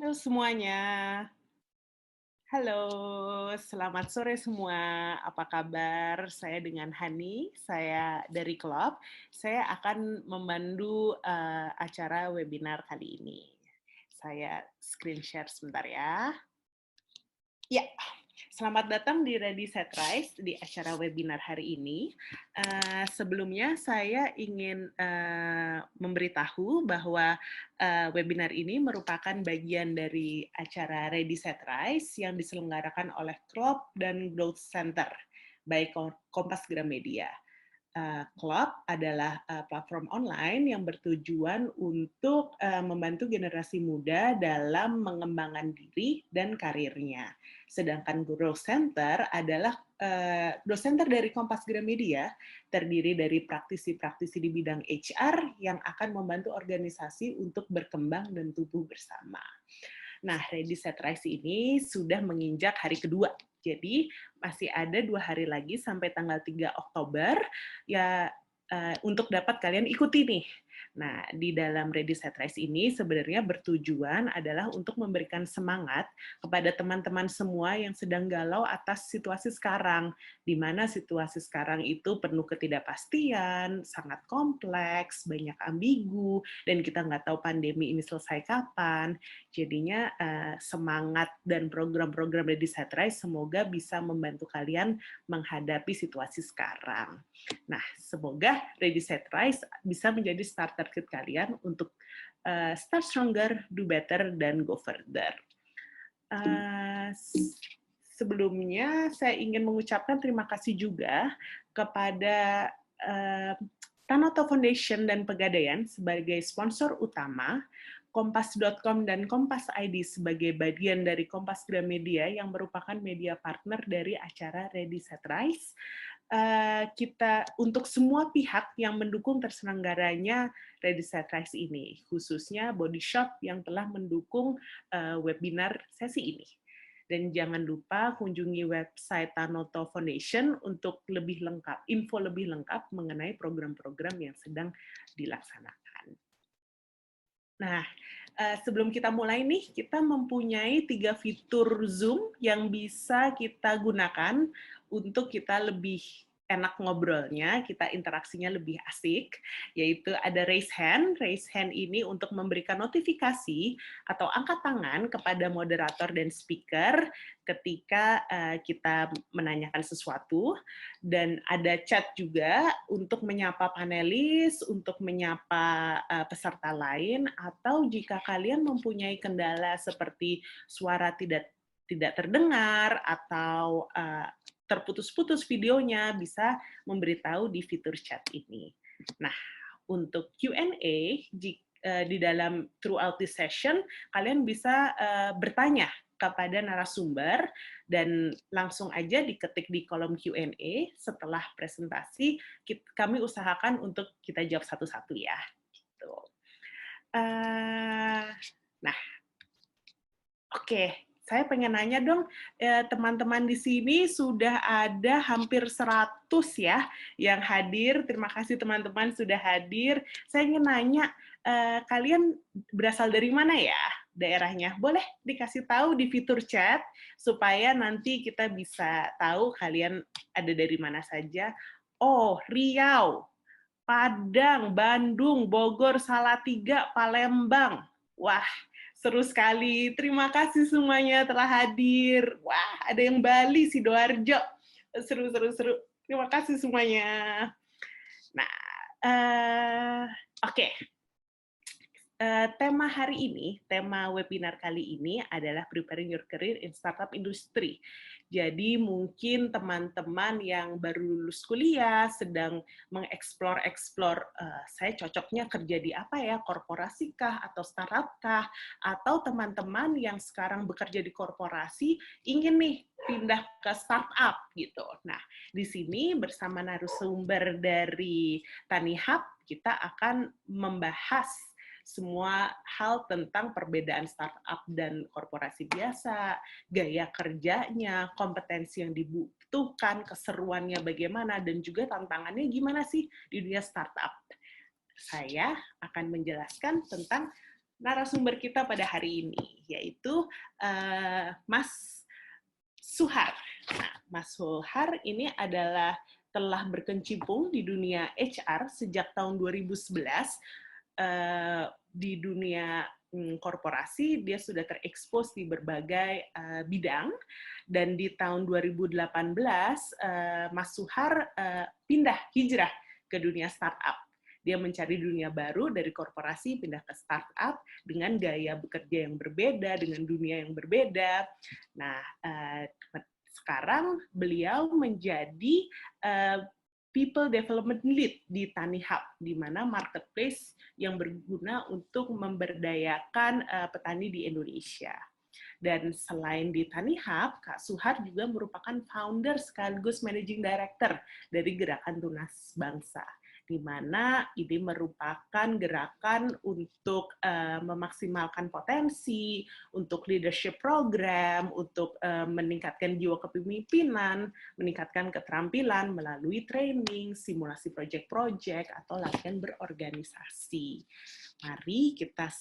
Halo semuanya. Halo, selamat sore semua. Apa kabar? Saya dengan Hani, saya dari klub. Saya akan memandu acara webinar kali ini. Saya screen share sebentar ya. Ya, selamat datang di Ready Set Rise di acara webinar hari ini. Sebelumnya saya ingin memberitahu bahwa webinar ini merupakan bagian dari acara Ready Set Rise yang diselenggarakan oleh Klub dan Growth Center by Kompas Gramedia. Club adalah platform online yang bertujuan untuk membantu generasi muda dalam mengembangkan diri dan karirnya. Sedangkan Growth Center adalah Growth Center dari Kompas Gramedia, terdiri dari praktisi-praktisi di bidang HR yang akan membantu organisasi untuk berkembang dan tumbuh bersama. Nah, Ready Set Rise ini sudah menginjak hari kedua. Jadi masih ada 2 hari lagi sampai tanggal 3 Oktober ya untuk dapat kalian ikuti nih. Nah, di dalam Ready Set Rise ini sebenarnya bertujuan adalah untuk memberikan semangat kepada teman-teman semua yang sedang galau atas situasi sekarang, di mana situasi sekarang itu penuh ketidakpastian, sangat kompleks, banyak ambigu, dan kita nggak tahu pandemi ini selesai kapan. Jadinya semangat dan program-program Ready Set Rise semoga bisa membantu kalian menghadapi situasi sekarang. Nah, semoga Ready Set Rise bisa menjadi starter kit kalian untuk start stronger, do better, dan go further. Sebelumnya, saya ingin mengucapkan terima kasih juga kepada Tanoto Foundation dan Pegadaian sebagai sponsor utama, Kompas.com dan Kompas ID sebagai bagian dari Kompas Gramedia yang merupakan media partner dari acara Ready Set Rise. Kita untuk semua pihak yang mendukung terselenggaranya Ready Set Rise ini, khususnya Body Shop yang telah mendukung webinar sesi ini. Dan jangan lupa kunjungi website Tanoto Foundation untuk lebih lengkap, info lebih lengkap mengenai program-program yang sedang dilaksanakan. Nah, sebelum kita mulai nih, kita mempunyai 3 fitur Zoom yang bisa kita gunakan untuk kita lebih enak ngobrolnya, kita interaksinya lebih asik, yaitu ada raise hand. Raise hand ini untuk memberikan notifikasi atau angkat tangan kepada moderator dan speaker ketika kita menanyakan sesuatu, dan ada chat juga untuk menyapa panelis, untuk menyapa peserta lain, atau jika kalian mempunyai kendala seperti suara tidak terdengar atau terputus-putus videonya, bisa memberitahu di fitur chat ini. Nah, untuk Q&A di dalam throughout this session, kalian bisa bertanya kepada narasumber dan langsung aja diketik di kolom Q&A setelah presentasi. Kami usahakan untuk kita jawab satu-satu ya. Gitu. Nah, oke. Saya pengen nanya dong, teman-teman di sini sudah ada hampir 100 ya yang hadir. Terima kasih teman-teman sudah hadir. Saya ingin nanya, kalian berasal dari mana ya daerahnya? Boleh dikasih tahu di fitur chat supaya nanti kita bisa tahu kalian ada dari mana saja. Oh, Riau, Padang, Bandung, Bogor, Salatiga, Palembang. Wah, seru sekali. Terima kasih semuanya telah hadir. Wah, ada yang Bali, Sidoarjo. Seru. Terima kasih semuanya. Nah, oke. Tema hari ini, tema webinar kali ini adalah Preparing Your Career in Startup Industry. Jadi mungkin teman-teman yang baru lulus kuliah sedang mengeksplor saya cocoknya kerja di apa ya, korporasi kah atau startup kah, atau teman-teman yang sekarang bekerja di korporasi ingin nih pindah ke startup gitu. Nah, di sini bersama narasumber dari Tanihub kita akan membahas semua hal tentang perbedaan startup dan korporasi biasa, gaya kerjanya, kompetensi yang dibutuhkan, keseruannya bagaimana, dan juga tantangannya gimana sih di dunia startup. Saya akan menjelaskan tentang narasumber kita pada hari ini, yaitu Mas Suhar. Nah, Mas Suhar ini adalah telah berkecimpung di dunia HR sejak tahun 2011. Di dunia korporasi, dia sudah terekspos di berbagai bidang, dan di tahun 2018, Mas Suhar hijrah ke dunia startup. Dia mencari dunia baru dari korporasi, pindah ke startup dengan gaya bekerja yang berbeda, dengan dunia yang berbeda. Nah, sekarang beliau menjadi People Development Lead di TaniHub, di mana marketplace yang berguna untuk memberdayakan petani di Indonesia. Dan selain di TaniHub, Kak Suhar juga merupakan founder sekaligus managing director dari Gerakan Tunas Bangsa, di mana ini merupakan gerakan untuk memaksimalkan potensi, untuk leadership program, untuk meningkatkan jiwa kepemimpinan, meningkatkan keterampilan melalui training, simulasi project-project, atau latihan berorganisasi. Mari kita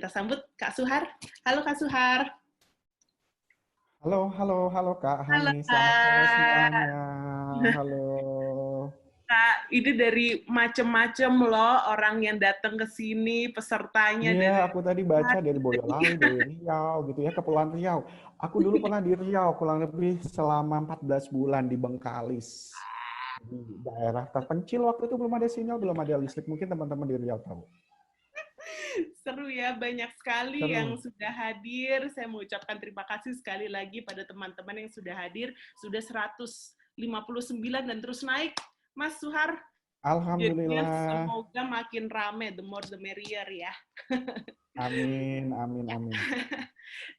sambut Kak Suhar. Halo Kak Suhar. Halo Kak Halo Hani, selamat sore Kak. semuanya. Halo. Kak, ini dari macem-macem loh orang yang datang ke sini, pesertanya Iya, dari aku tadi baca dari Boyolali, dari Riau gitu ya, Kepulauan Riau. Aku dulu pernah di Riau, kurang lebih selama 14 bulan di Bengkalis. Di daerah terpencil waktu itu belum ada sinyal, belum ada listrik. Mungkin teman-teman di Riau tahu. seru ya, banyak sekali yang Seru. sudah hadir. Saya mengucapkan terima kasih sekali lagi pada teman-teman yang sudah hadir. Sudah 159 dan terus naik. Mas Suhar, jadinya Alhamdulillah. semoga makin rame, the more the merrier ya. Amin, amin, amin.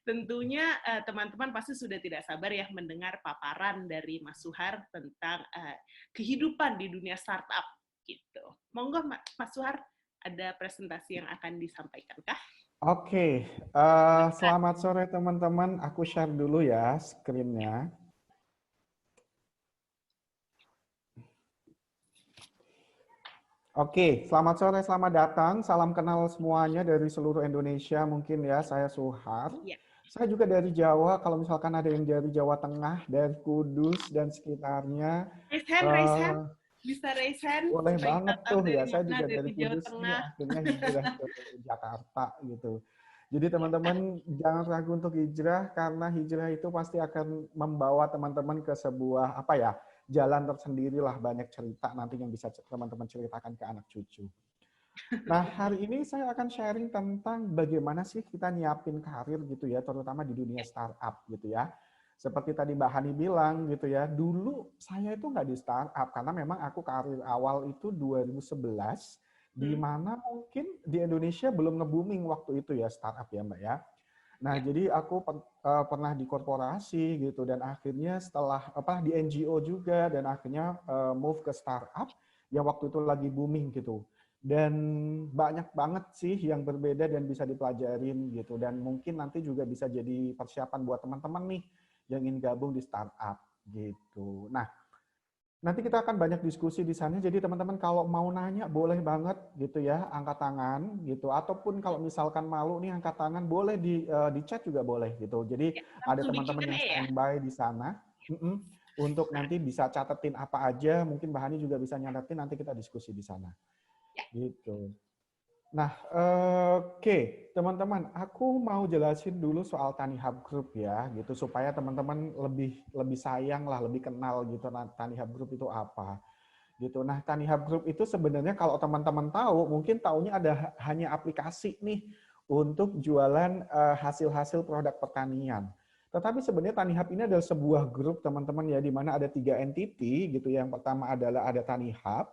Tentunya teman-teman pasti sudah tidak sabar ya mendengar paparan dari Mas Suhar tentang kehidupan di dunia startup gitu. Monggo Mas Suhar, ada presentasi yang akan disampaikan kah? Oke, selamat sore teman-teman. Aku share dulu ya screen-nya. Oke, selamat sore, selamat datang. Salam kenal semuanya dari seluruh Indonesia. Mungkin ya, saya Suhar. Ya. Saya juga dari Jawa. Kalau misalkan ada yang dari Jawa Tengah, dari Kudus dan sekitarnya, Raise hand. Bisa raise hand boleh supaya kita banget tahu tuh dari ya. Saya mana, juga dari dari Jawa Kudus nih, Tengah. akhirnya hijrah ke Jakarta gitu. Jadi Ya. teman-teman jangan ragu untuk hijrah, karena hijrah itu pasti akan membawa teman-teman ke sebuah apa ya, jalan tersendiri lah, banyak cerita nanti yang bisa teman-teman ceritakan ke anak cucu. Nah, hari ini saya akan sharing tentang bagaimana sih kita nyiapin karir gitu ya, terutama di dunia startup gitu ya. Seperti tadi Mbak Hani bilang gitu ya, dulu saya itu nggak di startup karena memang aku karir awal itu 2011, di mana mungkin di Indonesia belum nge-booming waktu itu ya startup ya Mbak ya. Nah, Ya. jadi aku pernah di korporasi gitu, dan akhirnya setelah di NGO juga, dan akhirnya move ke startup yang waktu itu lagi booming gitu. Dan banyak banget sih yang berbeda dan bisa dipelajarin gitu, dan mungkin nanti juga bisa jadi persiapan buat teman-teman nih yang ingin gabung di startup gitu. Nah, nanti kita akan banyak diskusi di sana, jadi teman-teman kalau mau nanya boleh banget gitu ya, angkat tangan gitu, ataupun kalau misalkan malu nih angkat tangan, boleh di chat juga boleh gitu. Jadi Ya. ada Langsung di teman-teman yang Q&A ya. standby di sana untuk Nah, nanti bisa catetin apa aja, mungkin Mbak Hani juga bisa nyatetin, nanti kita diskusi di sana. ya. Gitu. Nah, oke, teman-teman, aku mau jelasin dulu soal TaniHub Group ya, gitu supaya teman-teman lebih sayang lah, lebih kenal gitu TaniHub Group itu apa, gitu. Nah, TaniHub Group itu sebenarnya kalau teman-teman tahu, mungkin taunya ada hanya aplikasi nih untuk jualan hasil-hasil produk pertanian. Tetapi sebenarnya TaniHub ini adalah sebuah grup teman-teman ya, di mana ada 3 entity gitu. Yang pertama adalah ada TaniHub,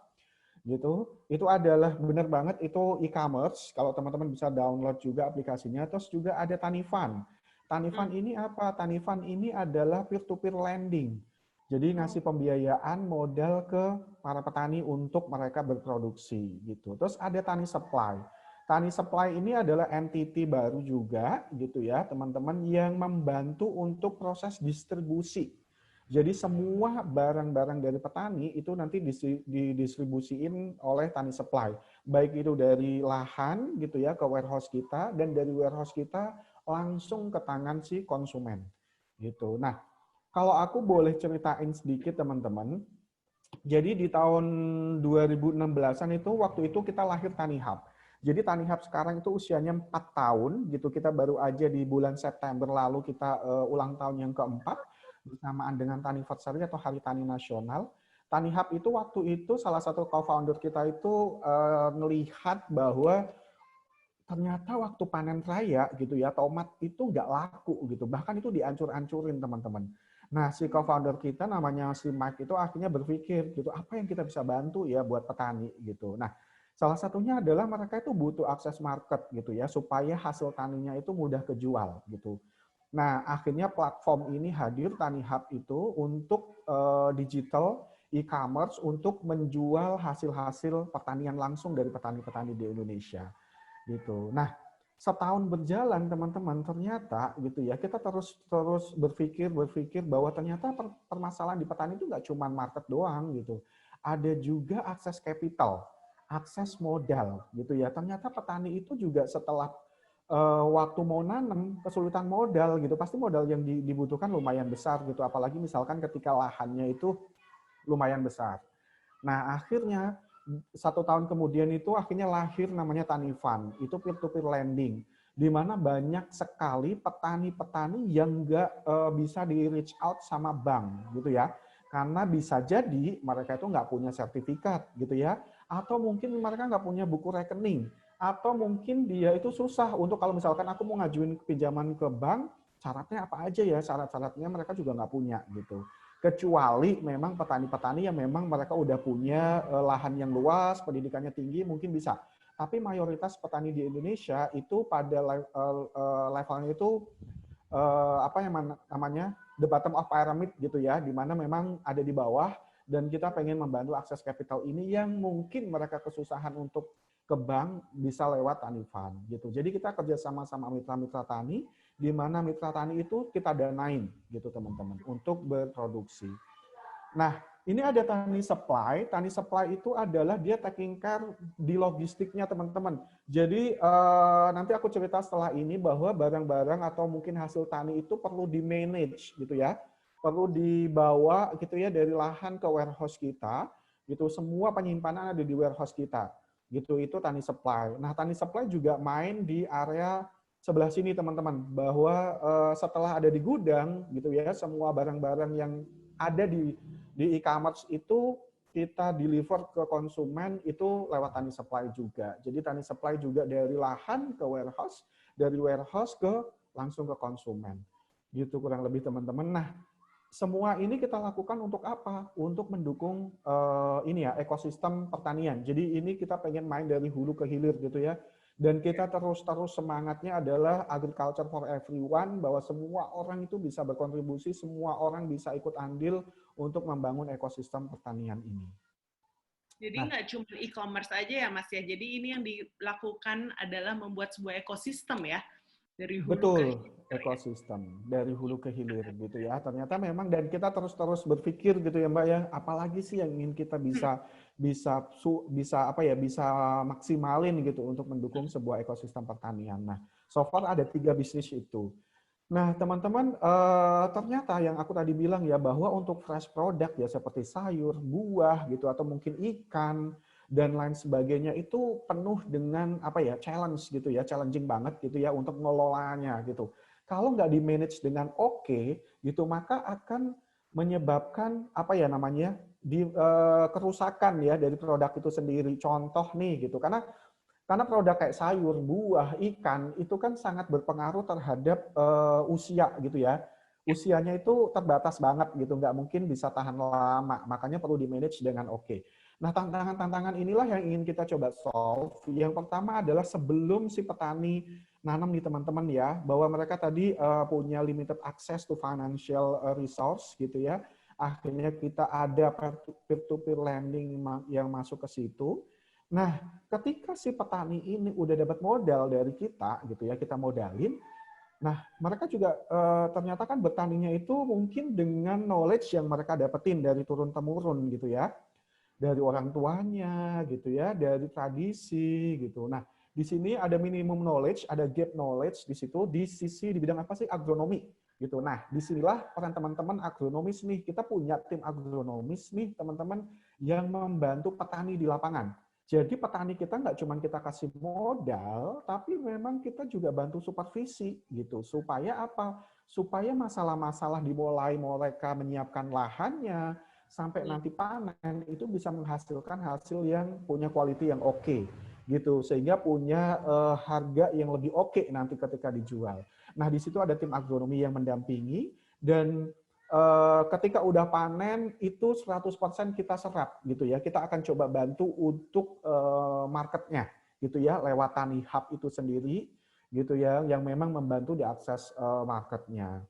gitu. Itu adalah benar banget itu e-commerce. Kalau teman-teman bisa download juga aplikasinya. Terus juga ada Tanifan. Tanifan ini apa? Tanifan ini adalah peer-to-peer lending. Jadi ngasih pembiayaan modal ke para petani untuk mereka berproduksi gitu. Terus ada Tani Supply. Tani Supply ini adalah entity baru juga gitu ya, teman-teman, yang membantu untuk proses distribusi. Jadi semua barang-barang dari petani itu nanti didistribusiin oleh Tani Supply. baik itu dari lahan gitu ya ke warehouse kita, dan dari warehouse kita langsung ke tangan si konsumen gitu. Nah, kalau aku boleh ceritain sedikit teman-teman, jadi di tahun 2016-an itu waktu itu kita lahir Tanihub. Jadi Tanihub sekarang itu usianya 4 tahun gitu. Kita baru aja di bulan September lalu kita ulang tahun yang keempat bersamaan dengan Taniversary atau Hari Tani Nasional. Tanihub itu waktu itu salah satu co-founder kita itu melihat bahwa ternyata waktu panen raya gitu ya, tomat itu nggak laku gitu. Bahkan itu dihancur-hancurin teman-teman. Nah, si co-founder kita namanya si Mike itu akhirnya berpikir gitu, apa yang kita bisa bantu ya buat petani gitu. Nah, salah satunya adalah mereka itu butuh akses market gitu ya, supaya hasil taninya itu mudah kejual gitu. Nah, akhirnya platform ini hadir, Tani Hub itu untuk digital e-commerce untuk menjual hasil-hasil pertanian langsung dari petani-petani di Indonesia gitu. Nah, setahun berjalan teman-teman, ternyata gitu ya, kita terus berpikir bahwa ternyata permasalahan di petani itu nggak cuma market doang gitu. Ada juga akses capital, akses modal gitu ya. Ternyata petani itu juga setelah waktu mau nanam kesulitan modal gitu. Pasti modal yang dibutuhkan lumayan besar gitu, apalagi misalkan ketika lahannya itu lumayan besar. Nah, akhirnya 1 tahun kemudian itu akhirnya lahir namanya Tanifan. Itu peer-to-peer lending, di mana banyak sekali petani-petani yang nggak bisa di reach out sama bank gitu ya. Karena bisa jadi mereka itu nggak punya sertifikat gitu ya. Atau mungkin mereka nggak punya buku rekening. Atau mungkin dia itu susah untuk kalau misalkan aku mau ngajuin pinjaman ke bank, syaratnya apa aja ya, syarat-syaratnya mereka juga nggak punya gitu. Kecuali memang petani-petani yang memang mereka udah punya lahan yang luas, pendidikannya tinggi, mungkin bisa. Tapi mayoritas petani di Indonesia itu pada levelnya itu apa yang namanya the bottom of pyramid gitu ya, di mana memang ada di bawah, dan kita pengen membantu akses capital ini yang mungkin mereka kesusahan untuk ke bank bisa lewat Tanifan gitu. Jadi kita kerjasama sama mitra-mitra tani, di mana mitra tani itu kita danain gitu teman-teman untuk berproduksi. Nah, ini ada Tani Supply. Tani Supply itu adalah dia taking care di logistiknya teman-teman. Jadi nanti aku cerita setelah ini bahwa barang-barang atau mungkin hasil tani itu perlu di manage gitu ya. Perlu dibawa gitu ya dari lahan ke warehouse kita. Gitu, semua penyimpanan ada di warehouse kita. Gitu, itu Tani Supply. Nah, Tani Supply juga main di area sebelah sini teman-teman, bahwa setelah ada di gudang gitu ya, semua barang-barang yang ada di e-commerce itu kita deliver ke konsumen itu lewat Tani Supply juga. Jadi Tani Supply juga dari lahan ke warehouse, dari warehouse ke langsung ke konsumen. Gitu kurang lebih teman-teman. Nah, semua ini kita lakukan untuk apa? Untuk mendukung ini ya, ekosistem pertanian. Jadi ini kita pengen main dari hulu ke hilir gitu ya. Dan kita terus semangatnya adalah agriculture for everyone, bahwa semua orang itu bisa berkontribusi, semua orang bisa ikut andil untuk membangun ekosistem pertanian ini. Jadi Nah, nggak cuma e-commerce aja ya Mas ya. Jadi ini yang dilakukan adalah membuat sebuah ekosistem ya, dari hulu ke betul, hilir ya. ekosistem dari hulu ke hilir gitu ya. Ternyata memang, dan kita terus berpikir gitu ya Mbak ya, apalagi sih yang ingin kita bisa apa ya, bisa maksimalin gitu untuk mendukung sebuah ekosistem pertanian. Nah, so far ada 3 bisnis itu. Nah, teman-teman, ternyata yang aku tadi bilang ya, bahwa untuk fresh product ya seperti sayur, buah gitu, atau mungkin ikan dan lain sebagainya itu penuh dengan apa ya, challenge gitu ya, challenging banget gitu ya untuk ngelolanya gitu. Kalau nggak di manage dengan oke gitu, maka akan menyebabkan apa ya namanya, kerusakan ya dari produk itu sendiri. Contoh nih gitu, karena produk kayak sayur, buah, ikan itu kan sangat berpengaruh terhadap usia gitu ya. Usianya itu terbatas banget gitu, nggak mungkin bisa tahan lama. Makanya perlu di manage dengan oke. Nah, tantangan-tantangan inilah yang ingin kita coba solve. Yang pertama adalah sebelum si petani nanam nih teman-teman ya, bahwa mereka tadi punya limited access to financial resource gitu ya. Akhirnya kita ada peer-to-peer lending yang masuk ke situ. Nah, ketika si petani ini udah dapat modal dari kita gitu ya, kita modalin. Nah, mereka juga ternyata kan bertaninya itu mungkin dengan knowledge yang mereka dapetin dari turun temurun gitu ya. dari orang tuanya gitu ya, dari tradisi gitu. Nah, di sini ada minimum knowledge, ada gap knowledge di situ di sisi di bidang apa sih? Agronomi gitu. Nah, disinilah peran teman-teman agronomis nih. Kita punya tim agronomis nih, teman-teman, yang membantu petani di lapangan. Jadi petani kita nggak cuma kita kasih modal, tapi memang kita juga bantu supervisi gitu. Supaya apa? Supaya masalah-masalah dimulai mereka menyiapkan lahannya, sampai nanti panen itu bisa menghasilkan hasil yang punya quality yang oke gitu, sehingga punya harga yang lebih oke nanti ketika dijual. Nah, di situ ada tim agronomi yang mendampingi, dan ketika udah panen itu 100% kita serap gitu ya. Kita akan coba bantu untuk marketnya gitu ya, lewat Tani Hub itu sendiri gitu ya, yang memang membantu diakses marketnya.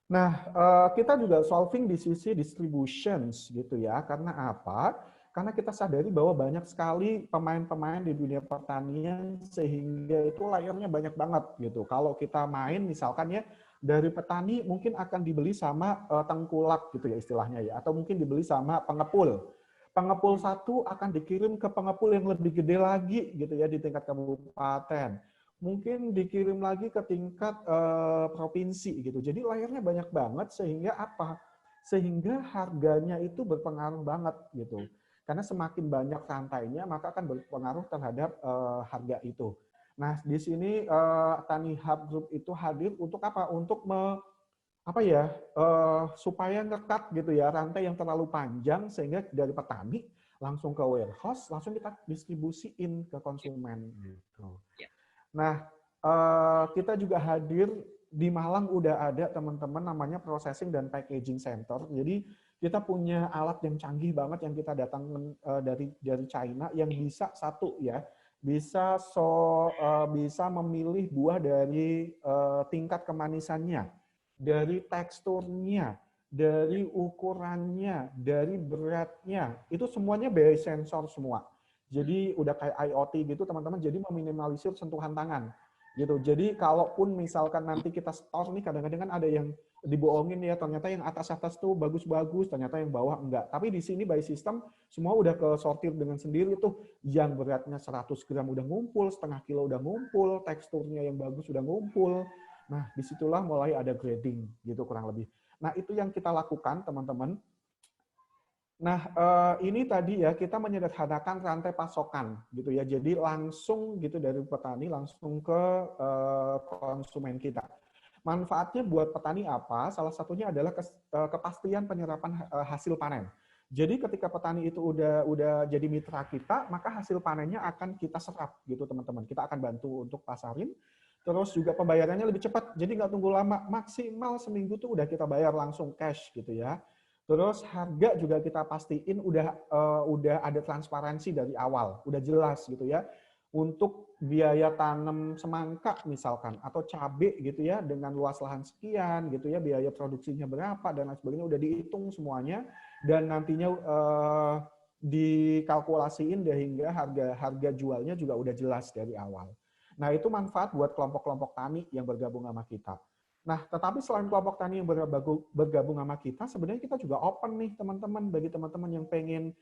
Nah, kita juga solving di sisi distributions gitu ya. Karena apa? Karena kita sadari bahwa banyak sekali pemain-pemain di dunia pertanian sehingga itu layernya banyak banget gitu. Kalau kita main misalkan ya dari petani mungkin akan dibeli sama tengkulak gitu ya istilahnya ya, atau mungkin dibeli sama pengepul. Pengepul satu akan dikirim ke pengepul yang lebih gede lagi gitu ya di tingkat kabupaten, mungkin dikirim lagi ke tingkat provinsi gitu. Jadi layarnya banyak banget sehingga apa? Sehingga harganya itu berpengaruh banget gitu. Karena semakin banyak rantainya maka akan berpengaruh terhadap harga itu. Nah, di sini Tani Hub Group itu hadir untuk apa? Untuk apa ya? Supaya ngekat gitu ya rantai yang terlalu panjang sehingga dari petani langsung ke warehouse, langsung kita distribusiin ke konsumen gitu. Nah, kita juga hadir di Malang udah ada teman-teman namanya Processing dan Packaging Center. Jadi kita punya alat yang canggih banget yang kita datangkan dari China yang bisa satu ya, bisa memilih buah dari tingkat kemanisannya, dari teksturnya, dari ukurannya, dari beratnya. Itu semuanya by sensor semua. Jadi udah kayak IoT gitu teman-teman, jadi meminimalisir sentuhan tangan gitu. Jadi kalaupun misalkan nanti kita store nih, kadang-kadang kan ada yang dibohongin ya, ternyata yang atas-atas tuh bagus-bagus, ternyata yang bawah enggak. Tapi di sini by system semua udah ke sortir dengan sendiri tuh, yang beratnya 100 gram udah ngumpul, setengah kilo udah ngumpul, teksturnya yang bagus udah ngumpul. Nah, disitulah mulai ada grading gitu kurang lebih. Nah, itu yang kita lakukan teman-teman. Nah, ini tadi ya kita menyederhanakan rantai pasokan gitu ya. Jadi langsung gitu dari petani langsung ke konsumen kita. Manfaatnya buat petani apa? Salah satunya adalah kepastian penyerapan hasil panen. Jadi ketika petani itu udah jadi mitra kita, maka hasil panennya akan kita serap gitu teman-teman. Kita akan bantu untuk pasarin. Terus juga pembayarannya lebih cepat. Jadi nggak tunggu lama, maksimal seminggu tuh udah kita bayar langsung cash gitu ya. Terus harga juga kita pastiin udah ada transparansi dari awal, udah jelas gitu ya. Untuk biaya tanam semangka misalkan atau cabai gitu ya dengan luas lahan sekian gitu ya, biaya produksinya berapa dan lain sebagainya udah dihitung semuanya, dan nantinya dikalkulasiin hingga harga jualnya juga udah jelas dari awal. Nah, itu manfaat buat kelompok-kelompok tani yang bergabung sama kita. Nah, tetapi selain kelompok tani yang bergabung sama kita, sebenarnya kita juga open nih teman-teman, bagi teman-teman yang pengen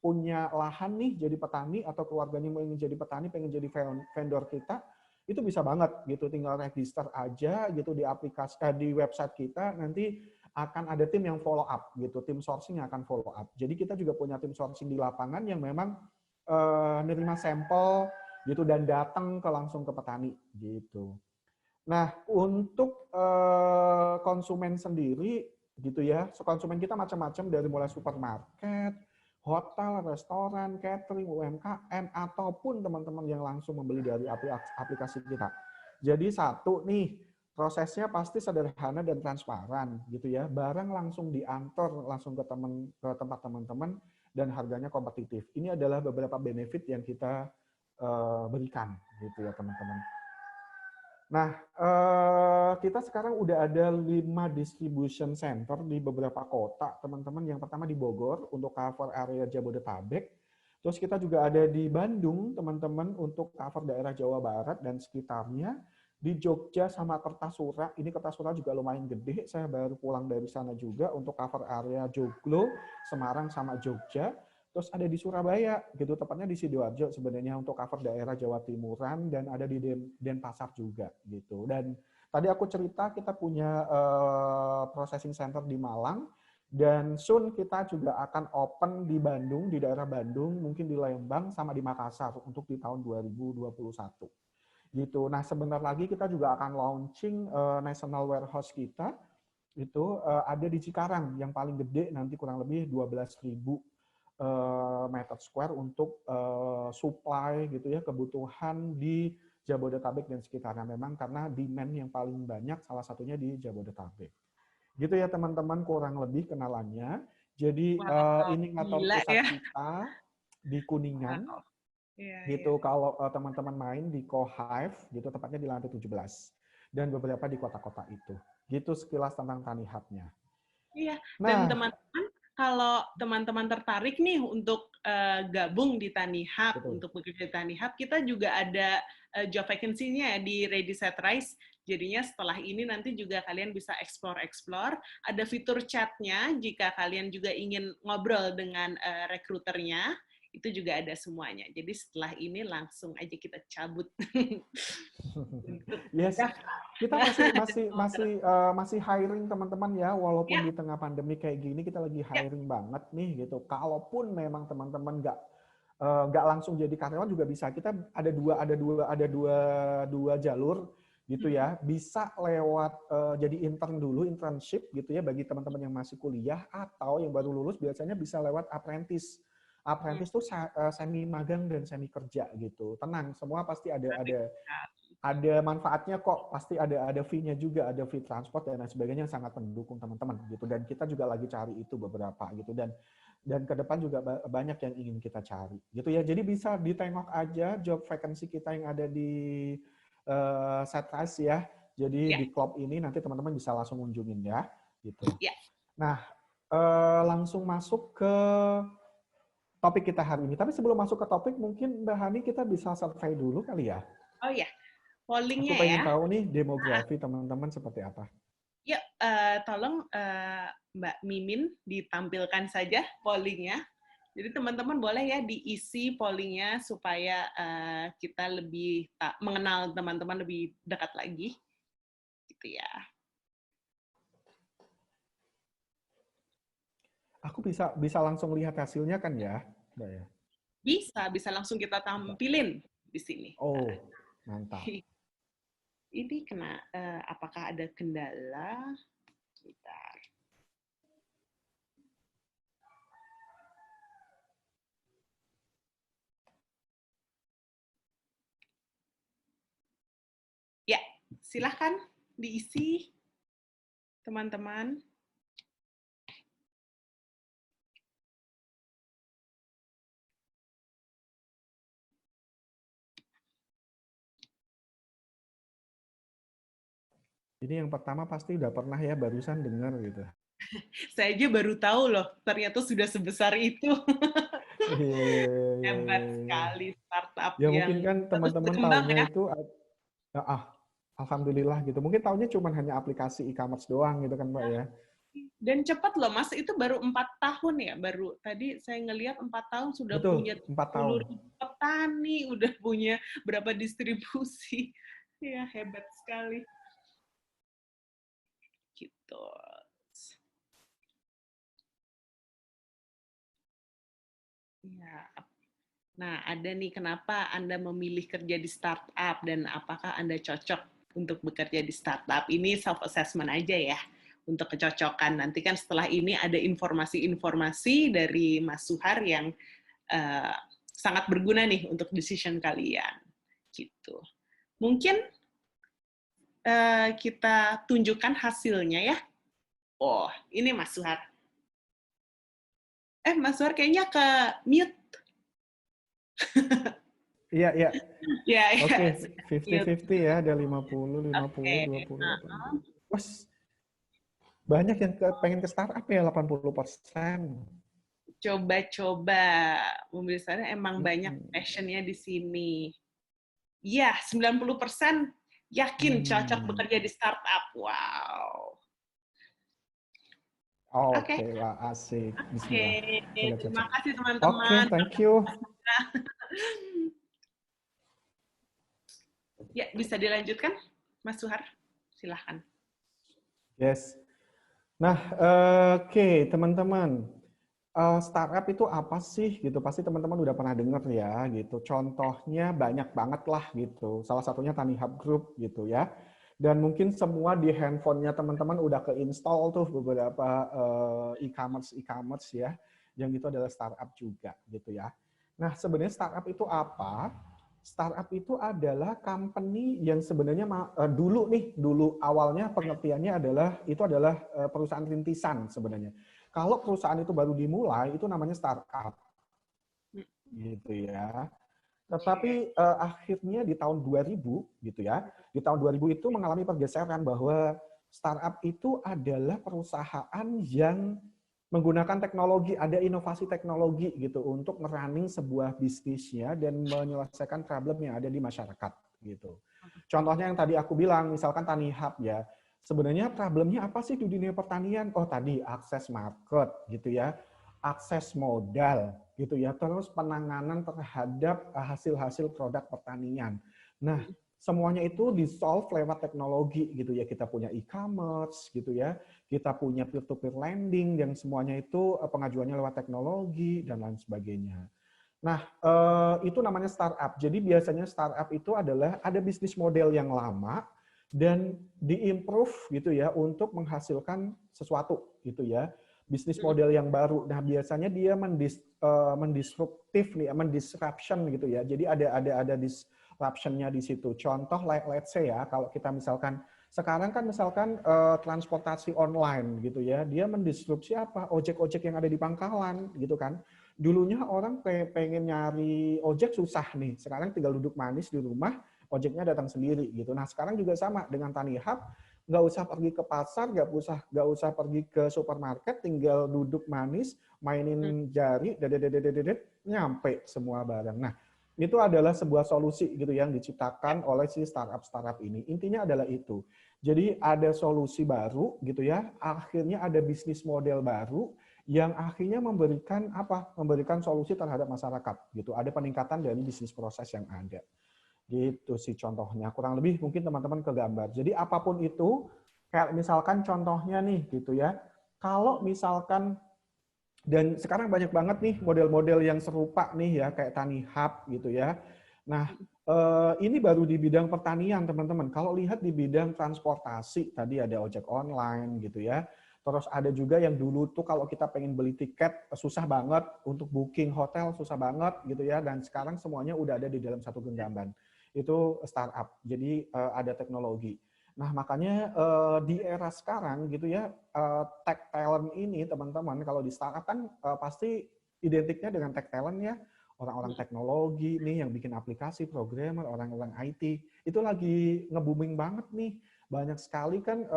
punya lahan nih jadi petani, atau keluarganya mau ingin jadi petani, pengen jadi vendor kita, itu bisa banget gitu, tinggal register aja gitu di aplikasi di website kita, nanti akan ada tim yang follow up gitu, tim sourcing yang akan follow up. Jadi kita juga punya tim sourcing di lapangan yang memang nerima sampel gitu dan datang langsung ke petani gitu. Nah, untuk konsumen sendiri gitu ya, konsumen kita macam-macam dari mulai supermarket, hotel, restoran, catering, UMKM, ataupun teman-teman yang langsung membeli dari aplikasi kita. Jadi satu nih, prosesnya pasti sederhana dan transparan gitu ya. Barang langsung diantar langsung ke tempat teman-teman dan harganya kompetitif. Ini adalah beberapa benefit yang kita berikan gitu ya teman-teman. Nah, kita sekarang udah ada 5 distribution center di beberapa kota, teman-teman. Yang pertama di Bogor untuk cover area Jabodetabek. Terus kita juga ada di Bandung, teman-teman, untuk cover daerah Jawa Barat dan sekitarnya. di Jogja sama Kertasura. Ini Kertasura juga lumayan gede. Saya baru pulang dari sana juga untuk cover area Joglo, Semarang sama Jogja. Terus ada di Surabaya, gitu tepatnya di Sidoarjo sebenarnya untuk cover daerah Jawa Timuran dan ada di Denpasar juga, gitu. Dan tadi aku cerita kita punya processing center di Malang dan soon kita juga akan open di Bandung, di daerah Bandung, mungkin di Lembang sama di Makassar untuk di tahun 2021. Gitu. Nah, sebentar lagi kita juga akan launching national warehouse kita itu ada di Cikarang yang paling gede nanti kurang lebih 12.000 meter square untuk supply gitu ya kebutuhan di Jabodetabek dan sekitarnya memang karena demand yang paling banyak salah satunya di Jabodetabek. Gitu ya teman-teman kurang lebih kenalannya. Jadi Wow, ini kantor gila pusat ya. kita di Kuningan. Wow. Iya, iya. Gitu kalau teman-teman main di Co-Hive gitu tepatnya di lantai 17 dan beberapa di kota-kota itu. Gitu sekilas tentang Tani Hub-nya. Iya, dan Nah, teman-teman, kalau teman-teman tertarik nih untuk gabung di Tani Hub, betul. untuk bekerja di Tani Hub, kita juga ada job vacancy-nya di Ready Set Rise. Jadinya setelah ini nanti juga kalian bisa explore-explore. Ada fitur chat-nya jika kalian juga ingin ngobrol dengan rekruternya. Itu juga ada semuanya. Jadi setelah ini langsung aja kita cabut untuk Yes, kita masih hiring teman-teman ya, walaupun ya, di tengah pandemi kayak gini kita lagi ya, hiring banget nih gitu. Kalaupun memang teman-teman nggak langsung jadi karyawan juga bisa. Kita ada dua jalur gitu ya. Bisa lewat jadi intern dulu, internship gitu ya bagi teman-teman yang masih kuliah atau yang baru lulus biasanya bisa lewat apprentice. Apprentice tuh semi magang dan semi kerja gitu. Tenang, semua pasti ada manfaatnya kok, pasti ada fee-nya juga, ada fee transport dan lain sebagainya yang sangat mendukung teman-teman gitu. Dan kita juga lagi cari itu beberapa gitu dan ke depan juga banyak yang ingin kita cari gitu ya. Jadi bisa ditengok aja job vacancy kita yang ada di Setras ya. Jadi ya, di klub ini nanti teman-teman bisa langsung kunjungin ya gitu. ya. Nah, langsung masuk ke topik kita hari ini. Tapi sebelum masuk ke topik mungkin Mbak Hani kita bisa survei dulu kali ya. Oh ya, Aku pollingnya pengen ya. tahu nih demografi teman-teman seperti apa. Yuk, tolong Mbak Mimin ditampilkan saja pollingnya. Jadi teman-teman boleh ya diisi pollingnya supaya kita lebih mengenal teman-teman lebih dekat lagi, gitu ya. Aku bisa langsung lihat hasilnya kan ya, Mbak ya? Bisa langsung kita Bisa. tampilin di sini. Oh, mantap. Ini kena, apakah ada kendala? Bentar. Ya, silahkan diisi, teman-teman. Ini yang pertama pasti udah pernah ya barusan dengar gitu. Saya aja baru tahu loh, ternyata sudah sebesar itu. Iya, iya, iya, Hebat iya, iya. sekali startup Ya yang mungkin kan terus teman-teman berkembang taunya ya. itu alhamdulillah gitu. Mungkin taunya cuma hanya aplikasi e-commerce doang gitu kan, Mbak ya. Dan cepat loh Mas, itu baru 4 tahun ya, baru tadi saya ngelihat 4 tahun sudah punya Betul, 4 tahun. 10.000 petani, udah punya berapa distribusi. Ya, hebat sekali. Gitu. Ya. Nah, ada nih kenapa Anda memilih kerja di startup dan apakah Anda cocok untuk bekerja di startup? Ini self assessment aja ya untuk kecocokan. Nanti kan setelah ini ada informasi-informasi dari Mas Suhar yang uh, sangat berguna nih untuk decision kalian. Gitu. Mungkin kita tunjukkan hasilnya ya. Oh, ini Mas Suhar. Mas Suhar kayaknya ke mute. Iya, iya. Ya, ya. Oke, Mute. 50-50 ya, ada 50, 50, Oke. 20, 80. Wah, banyak yang pengen ke startup ya, 80%. Coba-coba pemirsa emang banyak passionnya di sini. Iya, 90% Yakin cocok Hmm. bekerja di startup. Wow. Oke, Oke, wah asik. oke. Bismillah. Semoga Terima cocok. kasih Oke, teman-teman. thank you. Ya, bisa dilanjutkan, Mas Suhar? Silahkan. Yes. Nah, oke, teman-teman. Startup itu apa sih gitu? Pasti teman-teman udah pernah dengar ya gitu. Contohnya banyak banget lah gitu. Salah satunya TaniHub Group gitu ya. Dan mungkin semua di handphonenya teman-teman udah keinstall tuh beberapa e-commerce ya. Yang itu adalah startup juga gitu ya. Nah, sebenarnya startup itu apa? Startup itu adalah company yang sebenarnya dulu awalnya pengertiannya adalah itu adalah perusahaan rintisan sebenarnya. Kalau perusahaan itu baru dimulai, itu namanya startup, gitu ya. Oke. Tetapi akhirnya di tahun 2000, gitu ya, di tahun 2000 itu mengalami pergeseran bahwa startup itu adalah perusahaan yang menggunakan teknologi, ada inovasi teknologi gitu untuk merunning sebuah bisnisnya dan menyelesaikan problem yang ada di masyarakat gitu. Contohnya yang tadi aku bilang, misalkan TaniHub ya, sebenarnya problemnya apa sih di dunia pertanian? Oh tadi akses market gitu ya, akses modal gitu ya, terus penanganan terhadap hasil-hasil produk pertanian. Nah, semuanya itu di-solve lewat teknologi gitu ya. Kita punya e-commerce gitu ya, kita punya peer-to-peer lending yang semuanya itu pengajuannya lewat teknologi dan lain sebagainya. Nah, itu namanya startup. Jadi biasanya startup itu adalah ada bisnis model yang lama dan diimprove gitu ya untuk menghasilkan sesuatu gitu ya. Bisnis model yang baru. Nah, biasanya dia mendisruptif nih, mendisruption gitu ya. Jadi ada disruption-nya di situ. Contoh let's say ya, kalau kita misalkan sekarang kan misalkan transportasi online gitu ya, dia mendisrupsi apa? Ojek-ojek yang ada di pangkalan gitu kan. Dulunya orang pengen nyari ojek susah nih. Sekarang tinggal duduk manis di rumah, ojeknya datang sendiri gitu. Nah sekarang juga sama dengan TaniHub, nggak usah pergi ke pasar, nggak usah pergi ke supermarket, tinggal duduk manis, mainin jari, nyampe semua barang. Nah itu adalah sebuah solusi gitu yang diciptakan oleh si startup ini. Intinya adalah itu. Jadi ada solusi baru gitu ya, akhirnya ada bisnis model baru yang akhirnya memberikan apa? Memberikan solusi terhadap masyarakat gitu. Ada peningkatan dari bisnis proses yang ada. Gitu sih contohnya. Kurang lebih mungkin teman-teman kegambar. Jadi apapun itu, kayak misalkan contohnya nih gitu ya. Kalau misalkan dan sekarang banyak banget nih model-model yang serupa nih ya kayak TaniHub gitu ya. Nah, ini baru di bidang pertanian teman-teman. Kalau lihat di bidang transportasi tadi ada ojek online gitu ya. Terus ada juga yang dulu tuh kalau kita pengen beli tiket susah banget untuk booking hotel susah banget gitu ya. Dan sekarang semuanya udah ada di dalam satu genggaman. Itu startup. Jadi ada teknologi. Nah, makanya di era sekarang gitu ya, tech talent ini teman-teman kalau di startup kan pasti identiknya dengan tech talent ya, orang-orang teknologi nih yang bikin aplikasi, programmer, orang-orang IT, itu lagi nge-booming banget nih. Banyak sekali kan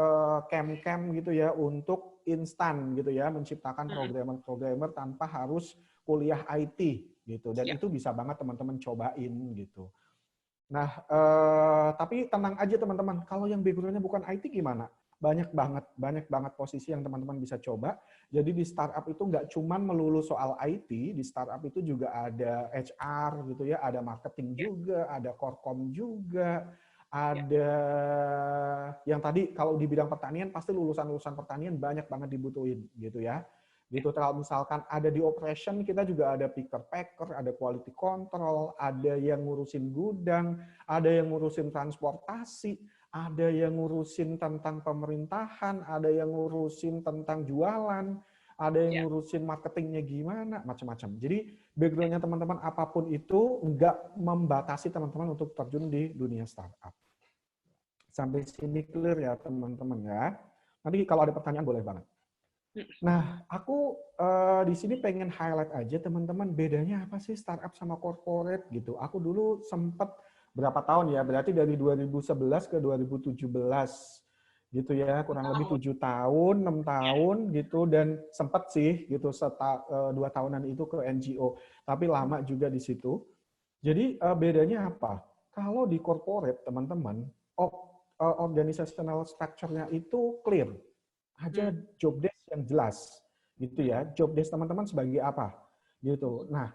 camp-camp gitu ya untuk instan gitu ya, menciptakan programmer-programmer tanpa harus kuliah IT gitu. Dan Ya. itu bisa banget teman-teman cobain gitu. Nah, tapi tenang aja teman-teman, kalau yang background-nya bukan IT gimana? Banyak banget posisi yang teman-teman bisa coba. Jadi di startup itu nggak cuma melulu soal IT, di startup itu juga ada HR gitu ya, ada marketing juga, ada korkom juga, ada yang tadi kalau di bidang pertanian pasti lulusan-lulusan pertanian banyak banget dibutuhin gitu ya. Gitu kalau misalkan ada di operation kita juga ada picker packer, ada quality control, ada yang ngurusin gudang, ada yang ngurusin transportasi, ada yang ngurusin tentang pemerintahan, ada yang ngurusin tentang jualan, ada yang ngurusin marketingnya gimana, macam-macam. Jadi background-nya teman-teman apapun itu nggak membatasi teman-teman untuk terjun di dunia startup. Sampai sini clear ya teman-teman ya. Nanti kalau ada pertanyaan boleh banget. Nah, aku di sini pengen highlight aja teman-teman bedanya apa sih startup sama corporate gitu. Aku dulu sempat berapa tahun ya, berarti dari 2011 ke 2017 gitu ya, kurang lebih 7 tahun, 6 tahun gitu dan sempat sih gitu 2 tahunan itu ke NGO, tapi lama juga di situ. Jadi bedanya apa? Kalau di corporate teman-teman organizational structure-nya itu clear. Ada job desk yang jelas, gitu ya. Job desk teman-teman sebagai apa, gitu. Nah,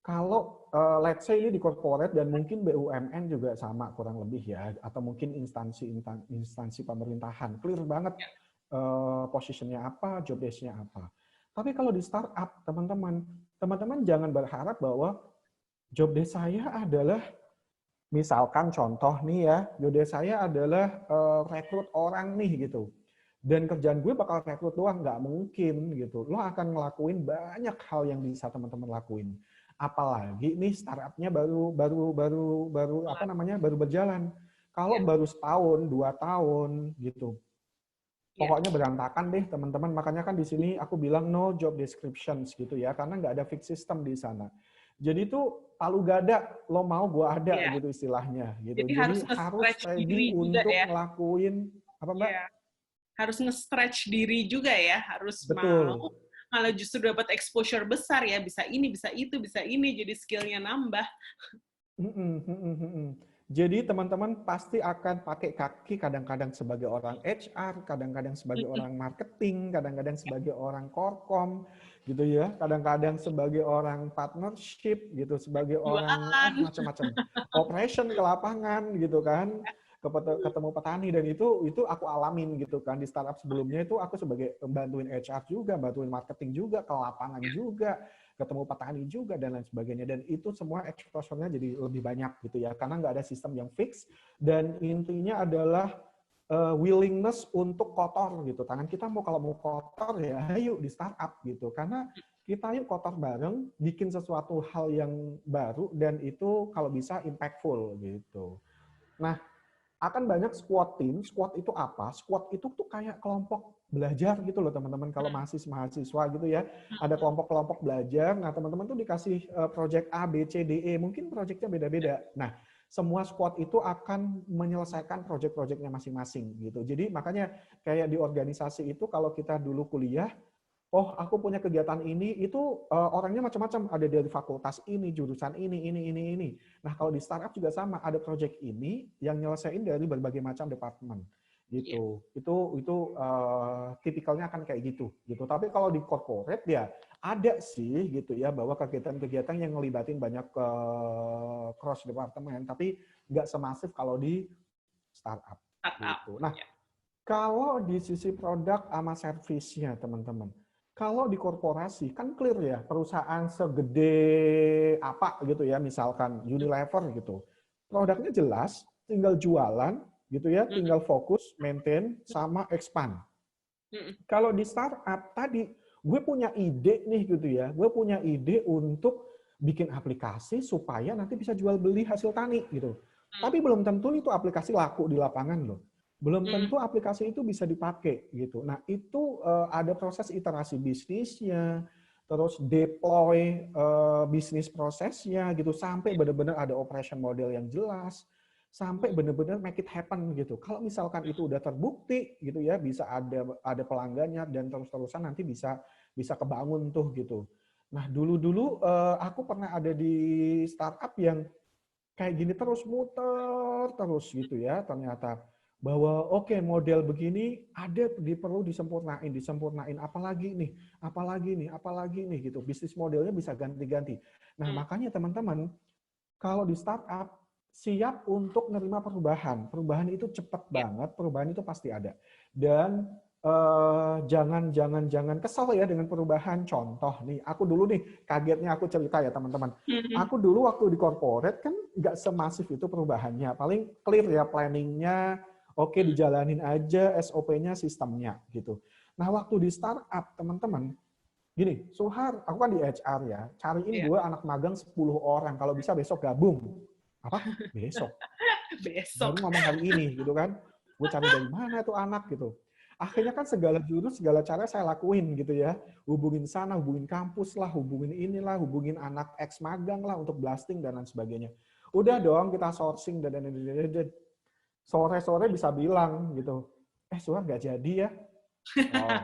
kalau let's say ini di corporate dan mungkin BUMN juga sama kurang lebih ya, atau mungkin instansi pemerintahan, clear banget positionnya apa, job desk-nya apa. Tapi kalau di startup, teman-teman jangan berharap bahwa job desk saya adalah, misalkan contoh nih ya, job desk saya adalah rekrut orang nih gitu. Dan kerjaan gue bakal rekrut doang, nggak mungkin gitu. Lo akan ngelakuin banyak hal yang bisa teman-teman lakuin. Apalagi nih startupnya baru berjalan. Kalau baru setahun, 2 tahun gitu, pokoknya berantakan deh teman-teman. Makanya kan di sini aku bilang no job descriptions gitu ya, karena nggak ada fixed system di sana. Jadi itu palu gada, lo mau gua ada gitu istilahnya gitu. Jadi Jadi harus nge-stretch ready diri juga untuk ya. ngelakuin apa Mbak? Harus nge-stretch diri juga ya, harus Betul. mau malah justru dapat exposure besar ya, bisa ini, bisa itu, bisa ini, jadi skillnya nambah. Jadi teman-teman pasti akan pakai kaki kadang-kadang sebagai orang HR, kadang-kadang sebagai orang marketing, kadang-kadang sebagai orang korkom, gitu ya, kadang-kadang sebagai orang partnership, gitu, sebagai orang macam-macam, operation ke lapangan, gitu kan, ketemu petani, dan itu aku alamin gitu kan di startup sebelumnya. Itu aku sebagai bantuin HR juga, bantuin marketing juga, ke lapangan juga, ketemu petani juga, dan lain sebagainya. Dan itu semua exposure-nya jadi lebih banyak gitu ya, karena nggak ada sistem yang fix, dan intinya adalah willingness untuk kotor gitu. Tangan kita kalau mau kotor ya ayo di startup gitu, karena kita yuk kotor bareng, bikin sesuatu hal yang baru, dan itu kalau bisa impactful gitu. Nah, akan banyak squad team. Squad itu apa? Squad itu tuh kayak kelompok belajar gitu loh teman-teman. Kalau mahasiswa gitu ya, ada kelompok-kelompok belajar. Nah, teman-teman tuh dikasih project A, B, C, D, E. Mungkin projectnya beda-beda. Nah, semua squad itu akan menyelesaikan project-projectnya masing-masing gitu. Jadi makanya kayak di organisasi itu kalau kita dulu kuliah, oh aku punya kegiatan ini, itu orangnya macam-macam, ada dari fakultas ini, jurusan ini. Nah kalau di startup juga sama, ada project ini yang nyelesain dari berbagai macam departemen gitu. Itu tipikalnya akan kayak gitu. Tapi kalau di corporate ya ada sih gitu ya, bahwa kegiatan-kegiatan yang ngelibatin banyak cross departemen, tapi nggak semasif kalau di startup. Gitu. Nah kalau di sisi produk sama servisnya teman-teman, kalau di korporasi kan clear ya, perusahaan segede apa gitu ya, misalkan Unilever gitu. Produknya jelas, tinggal jualan gitu ya, tinggal fokus, maintain, sama expand. Kalau di startup tadi, gue punya ide nih gitu ya, gue punya ide untuk bikin aplikasi supaya nanti bisa jual beli hasil tani gitu. Tapi belum tentu itu aplikasi laku di lapangan loh. Belum tentu aplikasi itu bisa dipakai gitu. Nah itu ada proses iterasi bisnisnya, terus deploy bisnis prosesnya gitu, sampai benar-benar ada operation model yang jelas, sampai benar-benar make it happen gitu. Kalau misalkan itu udah terbukti gitu ya, bisa ada pelanggannya, dan terus-terusan nanti bisa kebangun tuh gitu. Nah dulu aku pernah ada di startup yang kayak gini terus, muter terus gitu ya, ternyata bahwa oke, model begini perlu disempurnain, apalagi nih gitu, bisnis modelnya bisa ganti-ganti. Nah makanya teman-teman kalau di startup siap untuk menerima perubahan itu cepat banget, perubahan itu pasti ada, dan jangan kesal ya dengan perubahan. Contoh nih, aku dulu nih kagetnya, aku cerita ya teman-teman. Aku dulu waktu di corporate kan nggak semasif itu perubahannya, paling clear ya planningnya, oke dijalanin aja SOP-nya, sistemnya gitu. Nah waktu di startup teman-teman, gini, Suhar, aku kan di HR ya, cariin gue anak magang 10 orang, kalau bisa besok gabung. Apa? Besok? Baru ngomong hari ini gitu kan, gue cari dari mana tuh anak gitu. Akhirnya kan segala jurus, segala cara saya lakuin gitu ya. Hubungin sana, hubungin kampus lah, hubungin inilah, hubungin anak ex magang lah untuk blasting dan lain sebagainya. Udah dong kita sourcing dan sore-sore bisa bilang gitu, Suhar nggak jadi ya. Oh,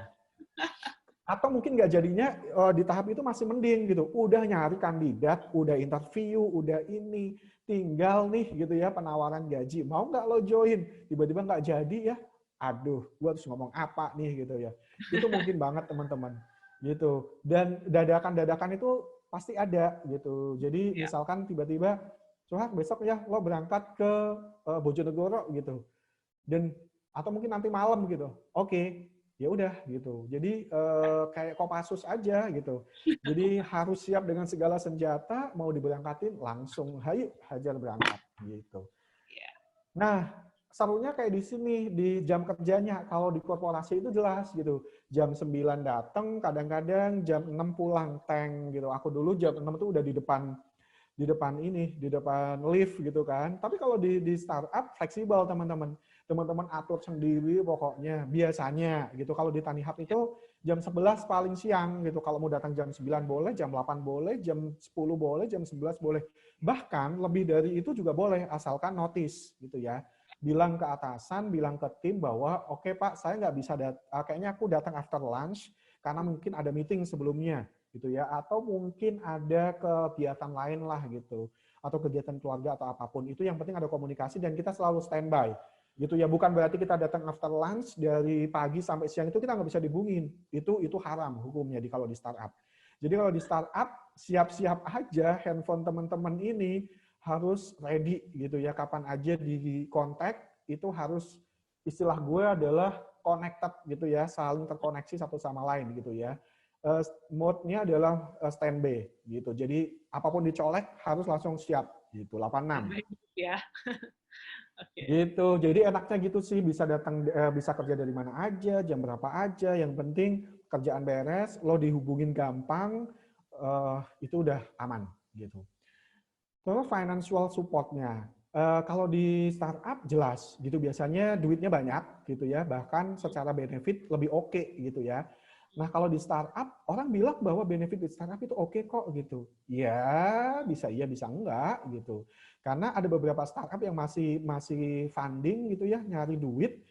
Atau mungkin nggak jadinya di tahap itu masih mending gitu. Udah nyari kandidat, udah interview, udah ini, tinggal nih gitu ya penawaran gaji. Mau nggak lo join? Tiba-tiba nggak jadi ya. Aduh, gue harus ngomong apa nih gitu ya. Itu mungkin banget teman-teman gitu. Dan dadakan-dadakan itu pasti ada gitu. Jadi Ya. misalkan tiba-tiba, Suhak besok ya lo berangkat ke Bojonegoro gitu. Dan atau mungkin nanti malam gitu. Oke, ya udah gitu. Jadi kayak Kopassus aja gitu. Jadi harus siap dengan segala senjata, mau diberangkatin langsung hayu hajar berangkat gitu. Ya. Nah, serunya kayak di sini di jam kerjanya. Kalau di korporasi itu jelas gitu. Jam 9 datang, kadang-kadang jam 6 pulang tank gitu. Aku dulu jam 6 tuh udah di depan ini, di depan lift gitu kan. Tapi kalau di startup fleksibel teman-teman. Teman-teman atur sendiri pokoknya biasanya gitu. Kalau di Tanihub itu jam 11 paling siang gitu. Kalau mau datang jam 9 boleh, jam 8 boleh, jam 10 boleh, jam 11 boleh. Bahkan lebih dari itu juga boleh asalkan notice gitu ya. Bilang ke atasan, bilang ke tim bahwa oke Pak, saya nggak bisa kayaknya aku datang after lunch karena mungkin ada meeting sebelumnya gitu ya, atau mungkin ada kegiatan lain lah gitu, atau kegiatan keluarga atau apapun itu, yang penting ada komunikasi dan kita selalu standby gitu ya. Bukan berarti kita datang after lunch dari pagi sampai siang itu kita nggak bisa dihubungin, itu haram hukumnya kalau di startup. Jadi kalau di startup siap-siap aja, handphone teman-teman ini harus ready gitu ya, kapan aja di kontak itu harus, istilah gue adalah connected gitu ya, saling terkoneksi satu sama lain gitu ya. Mode-nya adalah standby gitu. Jadi apapun dicolek harus langsung siap gitu, 86. Ya. Oke. Gitu. Jadi enaknya gitu sih, bisa datang bisa kerja dari mana aja, jam berapa aja, yang penting kerjaan beres, lo dihubungin gampang, itu udah aman gitu. Terus financial support-nya. Kalau di startup jelas gitu, biasanya duitnya banyak gitu ya, bahkan secara benefit lebih oke gitu ya. Nah kalau di startup orang bilang bahwa benefit di startup itu oke kok gitu. Ya bisa iya bisa enggak gitu. Karena ada beberapa startup yang masih funding gitu ya, nyari duit.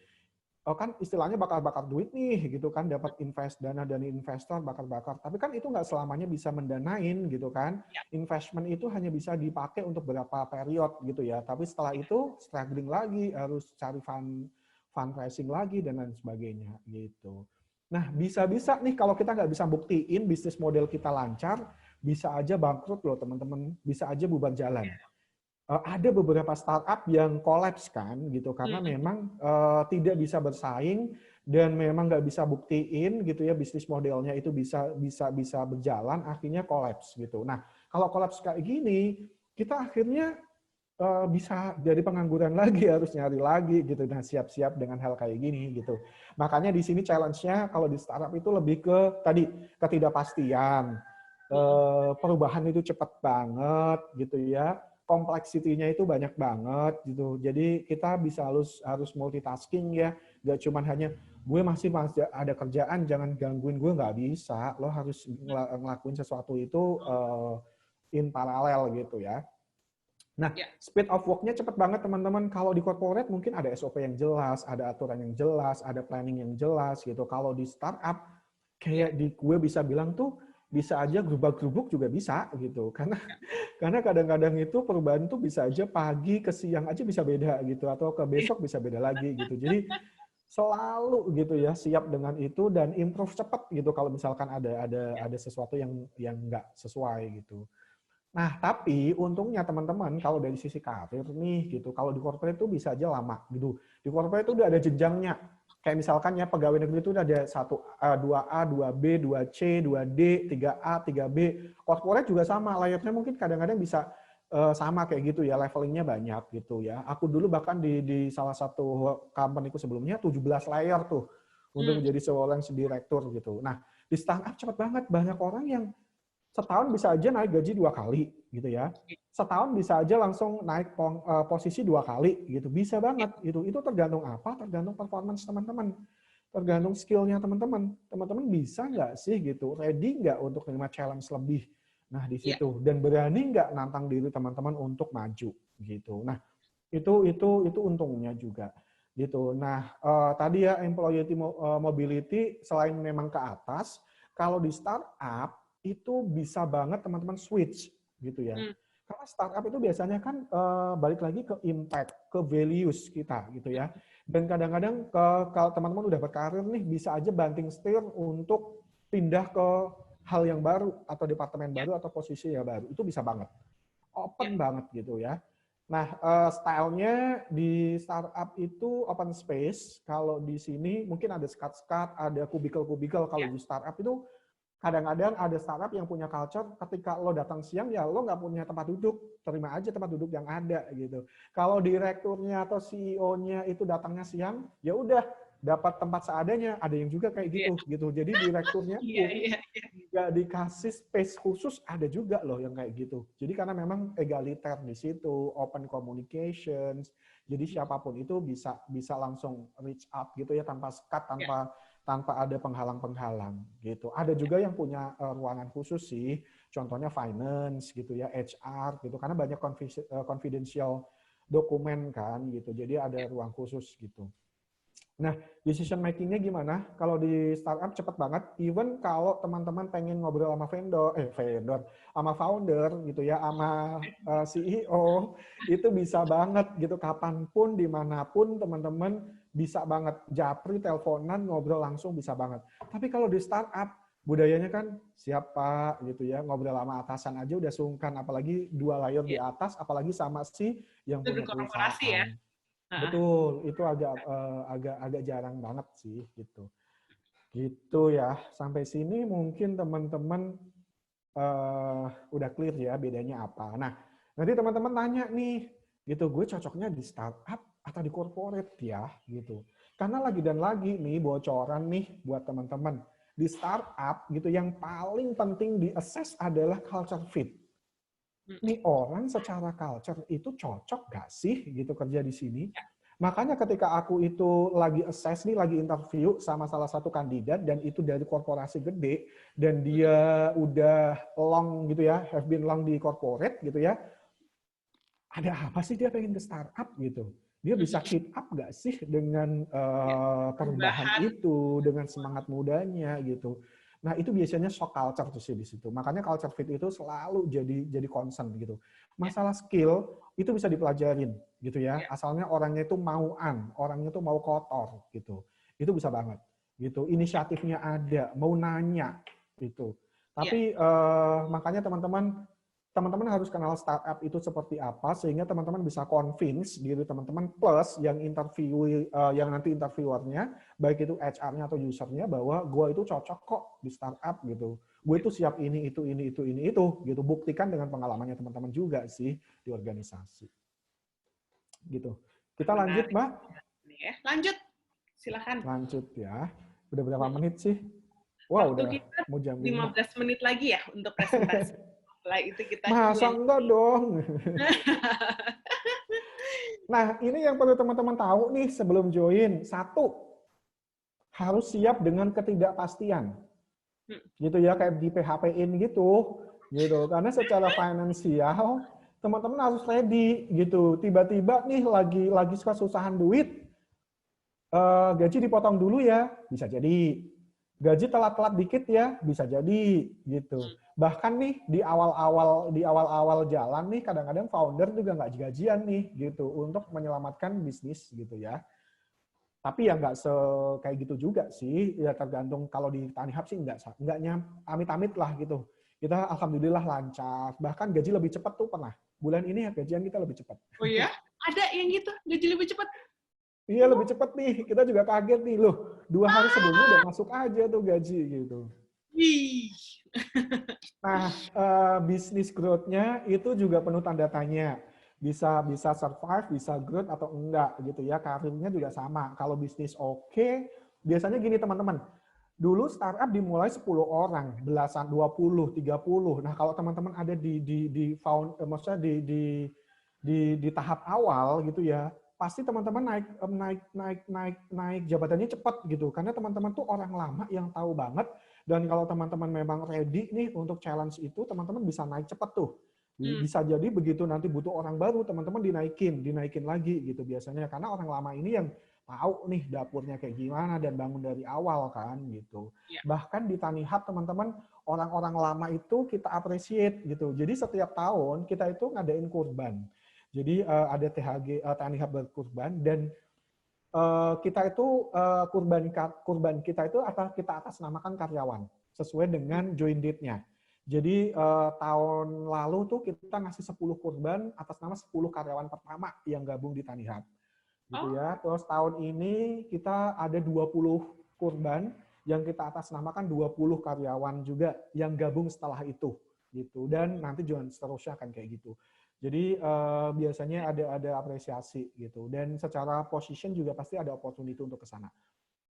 Kan istilahnya bakar-bakar duit nih gitu kan, dapat dana dari investor bakar-bakar. Tapi kan itu nggak selamanya bisa mendanain gitu kan. Ya. Investment itu hanya bisa dipakai untuk beberapa period gitu ya. Tapi setelah itu struggling lagi, harus cari fundraising lagi dan lain sebagainya gitu. Nah bisa-bisa nih kalau kita nggak bisa buktiin bisnis model kita lancar, bisa aja bangkrut loh teman-teman, bisa aja bubar jalan. Ada beberapa startup yang kolaps kan gitu karena memang tidak bisa bersaing dan memang nggak bisa buktiin gitu ya bisnis modelnya itu bisa berjalan, akhirnya kolaps gitu. Nah kalau kolaps kayak gini kita akhirnya bisa jadi pengangguran lagi, harus nyari lagi gitu. Nah siap-siap dengan hal kayak gini gitu. Makanya di sini challenge-nya kalau di startup itu lebih ke tadi ketidakpastian, perubahan itu cepat banget gitu ya, kompleksitinya itu banyak banget gitu. Jadi kita bisa harus multitasking ya, nggak cuman hanya gue masih ada kerjaan jangan gangguin gue, nggak bisa. Lo harus ngelakuin sesuatu itu in paralel gitu ya. Nah, Ya. speed of work-nya cepat banget teman-teman. Kalau di corporate mungkin ada SOP yang jelas, ada aturan yang jelas, ada planning yang jelas gitu. Kalau di startup kayak di gue bisa bilang tuh bisa aja gerubak-gerubuk juga bisa gitu. Karena kadang-kadang itu perubahan tuh bisa aja pagi ke siang aja bisa beda gitu, atau ke besok bisa beda lagi gitu. Jadi selalu gitu ya siap dengan itu dan improve cepat gitu kalau misalkan ada sesuatu yang nggak sesuai gitu. Nah, tapi untungnya teman-teman kalau dari sisi karir nih gitu, kalau di corporate itu bisa aja lama gitu. Di corporate itu udah ada jenjangnya. Kayak misalkan ya pegawai negeri itu udah ada 2A, 2B, 2C, 2D, 3A, 3B. Corporate juga sama, layarnya mungkin kadang-kadang bisa sama kayak gitu ya, levelingnya banyak gitu ya. Aku dulu bahkan di salah satu company-ku sebelumnya 17 layer tuh untuk menjadi seorang direktur gitu. Nah, di startup cepat banget, banyak orang yang setahun bisa aja naik gaji 2 kali gitu ya. Setahun bisa aja langsung naik posisi 2 kali gitu. Bisa banget gitu. Itu tergantung apa? Tergantung performance teman-teman. Tergantung skillnya teman-teman. Teman-teman bisa nggak sih gitu? Ready nggak untuk menerima challenge lebih? Nah di Ya. situ. Dan berani nggak nantang diri teman-teman untuk maju gitu. Nah itu untungnya juga gitu. Nah tadi ya employee mobility selain memang ke atas, Kalau di startup itu bisa banget teman-teman switch gitu ya. Karena startup itu biasanya kan balik lagi ke impact, ke values kita gitu ya. Dan kadang-kadang kalau teman-teman udah berkarir nih bisa aja banting setir untuk pindah ke hal yang baru atau departemen baru atau posisi yang baru. Itu bisa banget. Open banget gitu ya. Nah, stylenya di startup itu open space. Kalau di sini mungkin ada skat-skat, ada kubikel-kubikel. Kalau di startup itu kadang-kadang ada startup yang punya culture, ketika lo datang siang, ya lo nggak punya tempat duduk. Terima aja tempat duduk yang ada gitu. Kalau direkturnya atau CEO-nya itu datangnya siang, ya udah dapat tempat seadanya. Ada yang juga kayak gitu. Jadi direkturnya pun nggak dikasih space khusus, ada juga loh yang kayak gitu. Jadi karena memang egaliter di situ, open communications, jadi siapapun itu bisa langsung reach out gitu ya, tanpa sekat, tanpa ada penghalang-penghalang gitu. Ada juga yang punya ruangan khusus sih, contohnya finance gitu ya, HR gitu, karena banyak confidential dokumen kan gitu. Jadi ada ruang khusus gitu. Nah, decision making-nya gimana? Kalau di startup cepet banget. Even kalau teman-teman pengen ngobrol sama sama founder gitu ya, sama CEO, itu bisa banget gitu. Kapanpun, dimanapun teman-teman bisa banget. Japri, teleponan, ngobrol langsung bisa banget. Tapi kalau di startup, budayanya kan siapa gitu ya, ngobrol sama atasan aja udah sungkan, apalagi 2 layer di atas, apalagi sama si yang punya perusahaan. Betul, itu agak jarang banget sih gitu. Gitu ya. Sampai sini mungkin teman-teman udah clear ya bedanya apa. Nah, nanti teman-teman tanya nih, gitu, gue cocoknya di startup atau di corporate ya, gitu. Karena lagi dan lagi nih bocoran nih buat teman-teman. Di startup gitu yang paling penting di-assess adalah culture fit. Nih orang secara culture itu cocok gak sih gitu kerja di sini? Makanya ketika aku itu lagi assess nih, lagi interview sama salah satu kandidat dan itu dari korporasi gede dan dia udah long gitu ya, have been long di corporate gitu ya. Ada apa sih dia pengen ke startup gitu? Dia bisa keep up gak sih dengan perubahan itu, dengan semangat mudanya gitu. Nah, itu biasanya shock culture tuh sih di situ. Makanya culture fit itu selalu jadi concern gitu. Masalah skill itu bisa dipelajarin gitu ya. Asalnya orangnya itu mauan, orangnya itu mau kotor gitu. Itu bisa banget gitu. Inisiatifnya ada, mau nanya gitu. Tapi makanya teman-teman harus kenal startup itu seperti apa sehingga teman-teman bisa convince gitu teman-teman, plus yang yang nanti interviewernya baik itu HR-nya atau usernya bahwa gue itu cocok kok di startup gitu. Gue itu siap ini itu gitu. Buktikan dengan pengalamannya teman-teman juga sih di organisasi. Gitu. Kita lanjut, Mbak. Lanjut. Silakan. Lanjut ya. Udah berapa menit sih? Wow, udah kita mau jam 15 menit lagi ya untuk presentasi. Setelah itu kita masa enggak dong. Nah, ini yang perlu teman-teman tahu nih sebelum join. 1, harus siap dengan ketidakpastian. Gitu ya, kayak di PHP-in gitu. Karena secara finansial, teman-teman harus ready gitu. Tiba-tiba nih lagi kesusahan duit, gaji dipotong dulu ya, bisa jadi. Gaji telat-telat dikit ya, bisa jadi gitu. Bahkan nih di awal-awal jalan nih kadang-kadang founder juga nggak gajian nih gitu untuk menyelamatkan bisnis gitu ya. Tapi ya nggak kayak gitu juga sih, ya tergantung. Kalau di Tanihub sih nggak amit-amit lah gitu. Kita alhamdulillah lancar, bahkan gaji lebih cepat tuh pernah. Bulan ini ya gajian kita lebih cepat. Oh iya? Ada yang gitu, gaji lebih cepat? Iya, lebih cepat nih. Kita juga kaget nih, loh 2 hari sebelumnya udah masuk aja tuh gaji gitu. Nah, bisnis growth-nya itu juga penuh tanda tanya. Bisa survive, bisa growth atau enggak gitu ya. Karirnya juga sama. Kalau bisnis oke, biasanya gini teman-teman. Dulu startup dimulai 10 orang, belasan, 20, 30. Nah, kalau teman-teman ada maksudnya di tahap awal gitu ya, pasti teman-teman naik jabatannya cepat gitu. Karena teman-teman tuh orang lama yang tahu banget. Dan kalau teman-teman memang ready nih untuk challenge itu, teman-teman bisa naik cepat tuh. Bisa jadi begitu nanti butuh orang baru, teman-teman dinaikin lagi gitu biasanya. Karena orang lama ini yang tahu nih dapurnya kayak gimana dan bangun dari awal kan gitu. Ya. Bahkan di Tani Hub teman-teman, orang-orang lama itu kita appreciate gitu. Jadi setiap tahun kita itu ngadain kurban. Jadi ada THG Tani Hub berkurban dan kita itu kurban kita itu akan kita atasnamakan karyawan sesuai dengan join date-nya. Jadi tahun lalu tuh kita ngasih 10 kurban atas nama 10 karyawan pertama yang gabung di Tani Hub. Gitu ya. Terus tahun ini kita ada 20 kurban yang kita atasnamakan 20 karyawan juga yang gabung setelah itu gitu. Dan nanti juga seterusnya akan kayak gitu. Jadi biasanya ada apresiasi gitu. Dan secara position juga pasti ada opportunity untuk ke sana.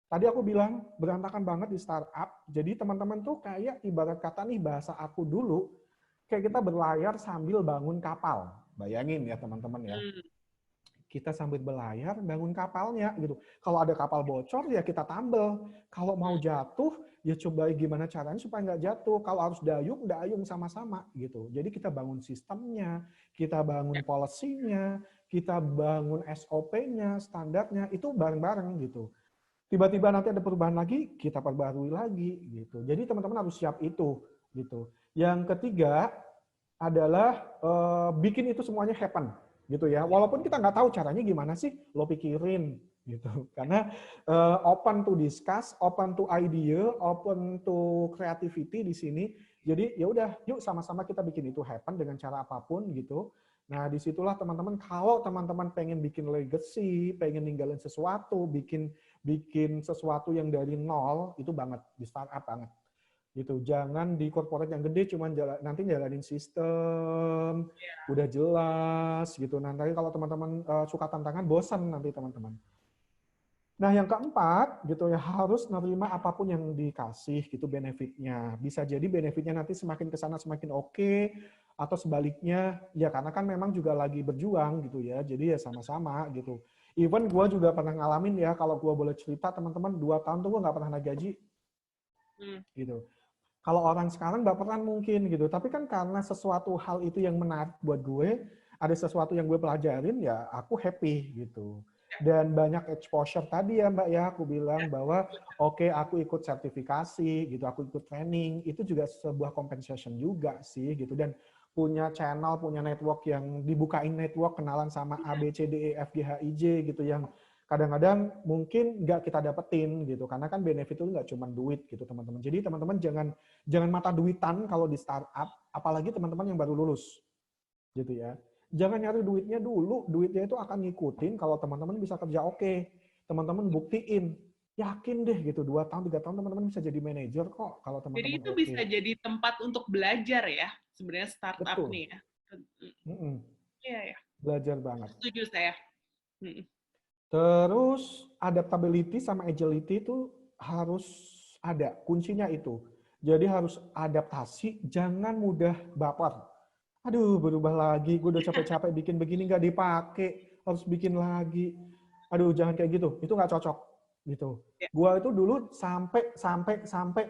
Tadi aku bilang berantakan banget di startup. Jadi teman-teman tuh kayak ibarat kata nih bahasa aku dulu, kayak kita berlayar sambil bangun kapal. Bayangin ya teman-teman ya. Kita sambil berlayar bangun kapalnya gitu. Kalau ada kapal bocor ya kita tambel. Kalau mau jatuh ya coba gimana caranya supaya nggak jatuh. Kalau harus dayung sama-sama gitu. Jadi kita bangun sistemnya, kita bangun policy-nya, kita bangun SOP-nya, standarnya itu bareng-bareng gitu. Tiba-tiba nanti ada perubahan lagi, kita perbarui lagi gitu. Jadi teman-teman harus siap itu gitu. Yang ketiga adalah bikin itu semuanya happen gitu ya. Walaupun kita nggak tahu caranya gimana sih, lo pikirin gitu. Karena open to discuss, open to idea, open to creativity di sini. Jadi ya udah, yuk sama-sama kita bikin itu happen dengan cara apapun gitu. Nah, disitulah teman-teman, kalau teman-teman pengen bikin legacy, pengen ninggalin sesuatu, bikin sesuatu yang dari nol, itu banget, di startup banget. Gitu. Jangan di corporate yang gede cuman nanti jalanin sistem, udah jelas gitu. Nanti kalau teman-teman suka tantangan, bosan nanti teman-teman. Nah, yang keempat gitu ya, harus nerima apapun yang dikasih gitu benefitnya. Bisa jadi benefitnya nanti semakin ke sana semakin oke, atau sebaliknya ya karena kan memang juga lagi berjuang gitu ya. Jadi ya sama-sama gitu. Even gue juga pernah ngalamin ya, kalau gue boleh cerita teman-teman, 2 tahun tuh gue nggak pernah naik gaji gitu. Kalau orang sekarang baperan mungkin gitu, tapi kan karena sesuatu hal itu yang menarik buat gue, ada sesuatu yang gue pelajarin ya aku happy gitu. Dan banyak exposure tadi ya Mbak ya, aku bilang bahwa oke, aku ikut sertifikasi gitu, aku ikut training, itu juga sebuah compensation juga sih gitu. Dan punya channel, punya network yang dibukain network, kenalan sama A, B, C, D, E, F, G, H, I, J gitu yang kadang-kadang mungkin nggak kita dapetin gitu. Karena kan benefit itu nggak cuma duit gitu teman-teman. Jadi teman-teman jangan mata duitan kalau di startup, apalagi teman-teman yang baru lulus gitu ya. Jangan nyari duitnya dulu, duitnya itu akan ngikutin kalau teman-teman bisa kerja oke. Teman-teman buktiin, yakin deh gitu 2 tahun 3 tahun teman-teman bisa jadi manajer kok kalau Jadi teman-teman itu oke. bisa jadi tempat untuk belajar ya, sebenarnya startup Betul. nih ya. Iya ya. Belajar banget. Setuju saya. Terus adaptability sama agility itu harus ada, kuncinya itu. Jadi harus adaptasi, jangan mudah baper. Aduh, berubah lagi, gue udah capek-capek bikin begini nggak dipakai, harus bikin lagi. Aduh, jangan kayak gitu, itu nggak cocok gitu. Gue itu dulu sampai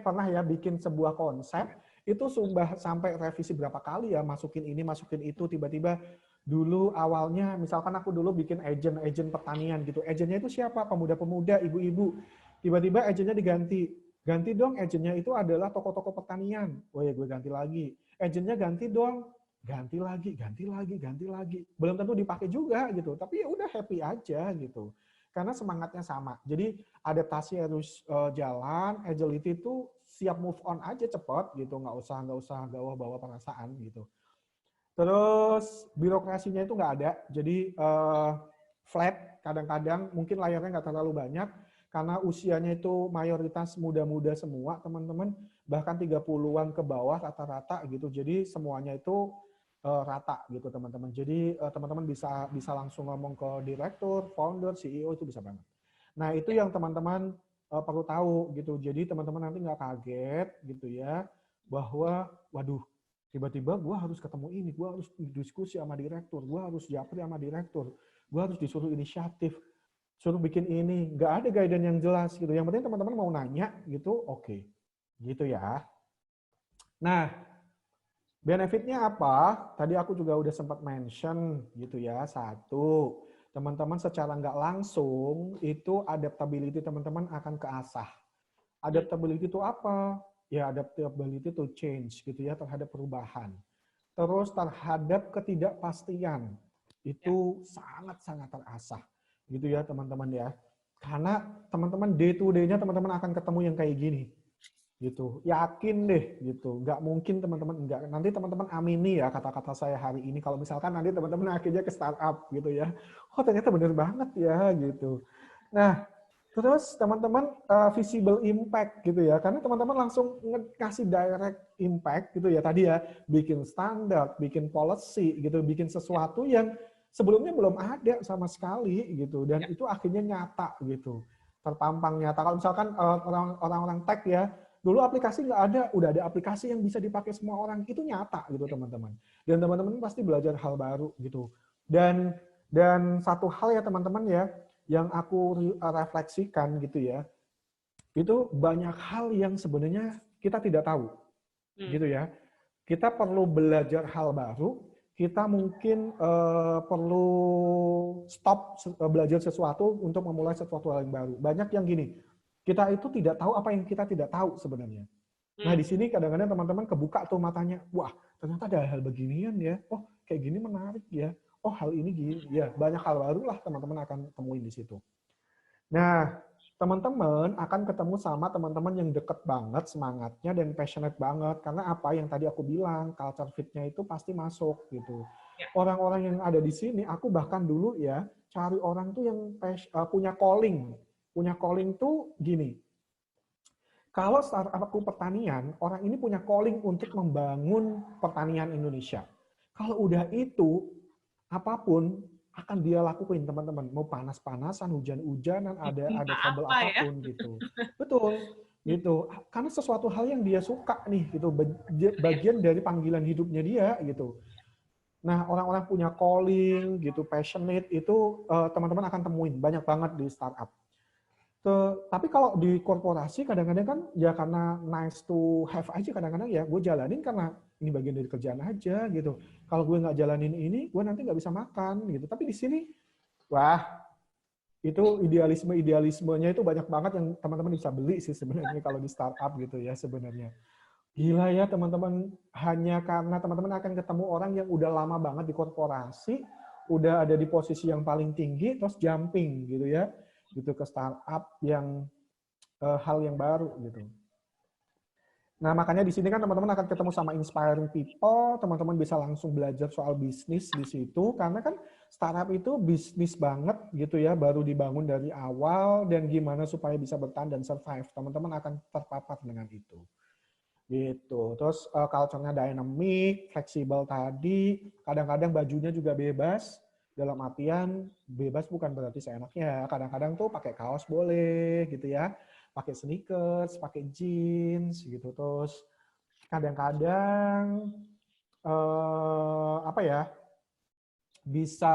pernah ya bikin sebuah konsep, itu sudah sampai revisi berapa kali ya, masukin ini, masukin itu, tiba-tiba dulu awalnya, misalkan aku dulu bikin agent pertanian gitu. Agentnya itu siapa? Pemuda-pemuda, ibu-ibu. Tiba-tiba agentnya diganti. Ganti dong, agentnya itu adalah toko-toko pertanian. Oh ya, gue ganti lagi. Agentnya ganti dong, ganti lagi. Belum tentu dipakai juga gitu. Tapi ya udah happy aja gitu. Karena semangatnya sama. Jadi adaptasi harus jalan, agility itu siap move on aja cepat gitu. Nggak usah bawa perasaan gitu. Terus birokrasinya itu nggak ada. Jadi flat kadang-kadang mungkin layarnya nggak terlalu banyak karena usianya itu mayoritas muda-muda semua teman-teman, bahkan 30-an ke bawah rata-rata gitu. Jadi semuanya itu rata gitu teman-teman. Jadi teman-teman bisa langsung ngomong ke direktur, founder, CEO itu bisa banget. Nah, itu yang teman-teman perlu tahu gitu. Jadi teman-teman nanti nggak kaget gitu ya bahwa waduh, tiba-tiba gue harus ketemu ini, gue harus diskusi sama direktur, gue harus japri sama direktur, gue harus disuruh inisiatif, suruh bikin ini, nggak ada guidance yang jelas gitu. Yang penting teman-teman mau nanya gitu, oke. Gitu ya. Nah, benefitnya apa? Tadi aku juga udah sempat mention gitu ya. 1, teman-teman secara nggak langsung itu adaptability teman-teman akan keasah. Adaptability itu apa? Ya adaptability to change gitu ya, terhadap perubahan. Terus terhadap ketidakpastian itu sangat-sangat terasah gitu ya teman-teman ya. Karena teman-teman day to day-nya teman-teman akan ketemu yang kayak gini gitu, yakin deh gitu, nggak mungkin teman-teman nggak, nanti teman-teman amini ya kata-kata saya hari ini kalau misalkan nanti teman-teman akhirnya ke startup gitu ya, oh ternyata bener banget ya gitu. Nah terus teman-teman visible impact gitu ya, karena teman-teman langsung ngasih direct impact gitu ya tadi ya, bikin standar, bikin policy gitu, bikin sesuatu yang sebelumnya belum ada sama sekali gitu, dan itu akhirnya nyata gitu, terpampang nyata. Kalau misalkan orang-orang tech ya, dulu aplikasi nggak ada, udah ada aplikasi yang bisa dipakai semua orang, itu nyata gitu teman-teman. Dan teman-teman pasti belajar hal baru gitu. Dan satu hal ya teman-teman ya, yang aku refleksikan gitu ya, itu banyak hal yang sebenarnya kita tidak tahu gitu ya. Kita perlu belajar hal baru, kita mungkin perlu stop belajar sesuatu untuk memulai sesuatu hal yang baru. Banyak yang gini, kita itu tidak tahu apa yang kita tidak tahu sebenarnya. Nah di sini kadang-kadang teman-teman kebuka tuh matanya, wah ternyata ada hal beginian ya, oh kayak gini menarik ya, oh hal ini gini, ya banyak hal baru lah teman-teman akan temuin di situ. Nah teman-teman akan ketemu sama teman-teman yang deket banget semangatnya dan passionate banget, karena apa yang tadi aku bilang, culture fit-nya itu pasti masuk gitu. Orang-orang yang ada di sini, aku bahkan dulu ya cari orang tuh yang punya calling tuh gini. Kalau startup aku pertanian, orang ini punya calling untuk membangun pertanian Indonesia. Kalau udah itu, apapun akan dia lakuin teman-teman. Mau panas-panasan, hujan-hujanan, ada trouble apapun gitu. Betul, gitu. Karena sesuatu hal yang dia suka nih, gitu. Bagian dari panggilan hidupnya dia gitu. Nah, orang-orang punya calling gitu, passionate itu teman-teman akan temuin banyak banget di startup. Tapi kalau di korporasi kadang-kadang kan ya karena nice to have aja, kadang-kadang ya gue jalanin karena ini bagian dari kerjaan aja gitu. Kalau gue nggak jalanin ini, gue nanti nggak bisa makan gitu. Tapi di sini, wah itu idealismenya itu banyak banget yang teman-teman bisa beli sih sebenarnya kalau di startup gitu ya sebenarnya. Gila ya teman-teman, hanya karena teman-teman akan ketemu orang yang udah lama banget di korporasi, udah ada di posisi yang paling tinggi, terus jumping gitu ya, gitu ke startup yang hal yang baru gitu. Nah makanya di sini kan teman-teman akan ketemu sama inspiring people, teman-teman bisa langsung belajar soal bisnis di situ, karena kan startup itu bisnis banget gitu ya, baru dibangun dari awal dan gimana supaya bisa bertahan dan survive. Teman-teman akan terpapar dengan itu. Gitu. Terus culture-nya dynamic, fleksibel tadi, kadang-kadang bajunya juga bebas, dalam artian bebas bukan berarti seenaknya. Kadang-kadang tuh pakai kaos boleh gitu ya, pakai sneakers, pakai jeans gitu. Terus kadang-kadang apa ya? Bisa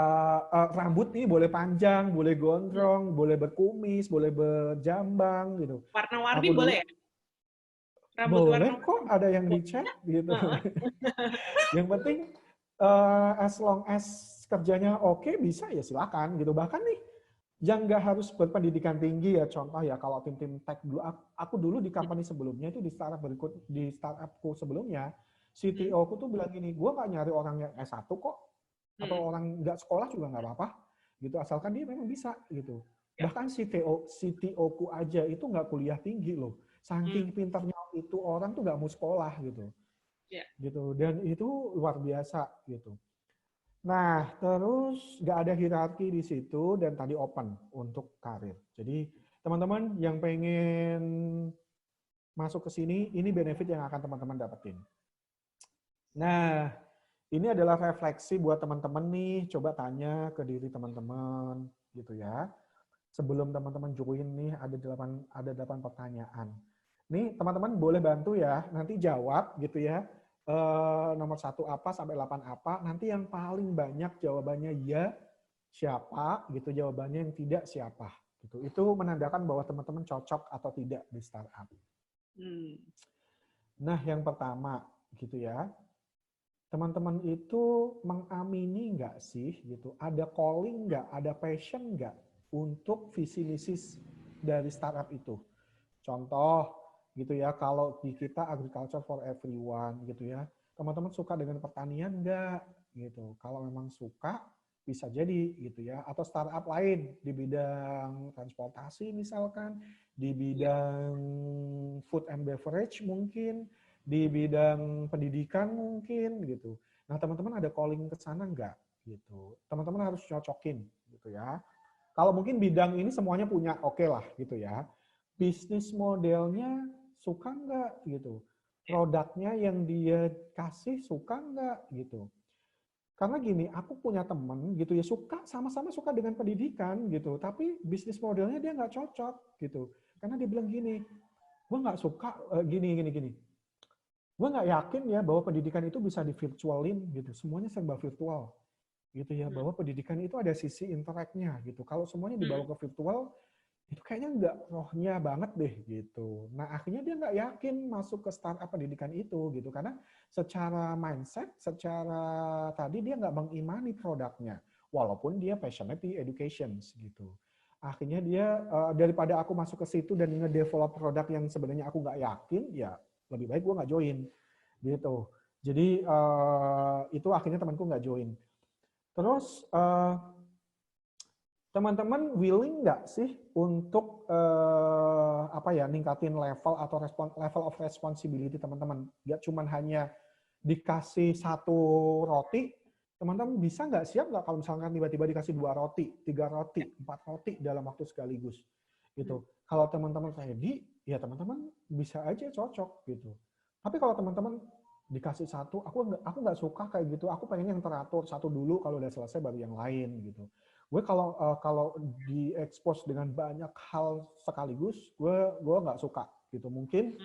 rambut nih boleh panjang, boleh gondrong, boleh berkumis, boleh berjambang gitu. Warna-warni Aku dulu boleh ya? Rambut boleh warna-warni kok, ada yang dicek gitu. Yang penting as long as kerjanya oke, bisa ya silakan gitu. Bahkan nih yang nggak harus berpendidikan tinggi ya, contoh ya kalau tim-tim tech dulu, aku dulu di company sebelumnya itu di startupku sebelumnya, CTO ku tuh bilang gini, gue nggak nyari orang yang S1 kok, atau orang nggak sekolah juga nggak apa-apa gitu, asalkan dia memang bisa gitu. Bahkan CTO ku aja itu nggak kuliah tinggi loh, saking pintarnya itu orang tuh nggak mau sekolah gitu. Gitu, dan itu luar biasa gitu. Nah, terus nggak ada hierarki di situ dan tadi open untuk karir. Jadi teman-teman yang pengen masuk ke sini, ini benefit yang akan teman-teman dapetin. Nah, ini adalah refleksi buat teman-teman nih, coba tanya ke diri teman-teman gitu ya. Sebelum teman-teman join nih ada 8 pertanyaan. Nih teman-teman boleh bantu ya, nanti jawab gitu ya. Nomor 1 apa sampai 8 apa, nanti yang paling banyak jawabannya ya siapa gitu, jawabannya yang tidak siapa gitu. Itu menandakan bahwa teman-teman cocok atau tidak di startup. Nah, yang pertama gitu ya. teman-teman itu mengamini nggak sih gitu, ada calling nggak, ada passion nggak untuk visi misi dari startup itu. Contoh gitu ya, kalau di kita agriculture for everyone gitu ya, teman-teman suka dengan pertanian nggak gitu. Kalau memang suka bisa jadi gitu ya, atau startup lain di bidang transportasi misalkan, di bidang food and beverage mungkin, di bidang pendidikan mungkin gitu. Nah, teman-teman ada calling ke sana nggak gitu. Teman-teman harus cocokin gitu ya. Kalau mungkin bidang ini semuanya punya, oke lah gitu ya. Bisnis modelnya suka nggak gitu. Produknya yang dia kasih suka nggak gitu. Karena gini, aku punya temen gitu ya, suka sama-sama suka dengan pendidikan gitu, tapi bisnis modelnya dia nggak cocok gitu. Karena dia bilang gini, gue nggak suka gini. Gue nggak yakin ya bahwa pendidikan itu bisa di virtualin gitu, semuanya serba virtual gitu ya, bahwa pendidikan itu ada sisi interaknya gitu. Kalau semuanya dibawa ke virtual, itu kayaknya nggak rohnya banget deh gitu. Nah akhirnya dia nggak yakin masuk ke startup pendidikan itu gitu, karena secara mindset, secara tadi dia nggak mengimani produknya, walaupun dia passionate di education gitu. Akhirnya dia daripada aku masuk ke situ dan nge-develop produk yang sebenarnya aku nggak yakin, ya lebih baik gue nggak join gitu. Jadi itu akhirnya temanku nggak join. Terus teman-teman willing nggak sih untuk apa ya, ningkatin level atau level of responsibility teman-teman? Nggak cuman hanya dikasih satu roti, teman-teman bisa nggak, siap nggak kalau misalkan tiba-tiba dikasih 2 roti, 3 roti, 4 roti dalam waktu sekaligus gitu. Kalau teman-teman ready, ya teman-teman bisa aja cocok gitu. Tapi kalau teman-teman dikasih satu, aku nggak suka kayak gitu, aku pengen yang teratur, satu dulu, kalau udah selesai baru yang lain gitu. Gue kalau diekspos dengan banyak hal sekaligus, gue nggak suka gitu. Mungkin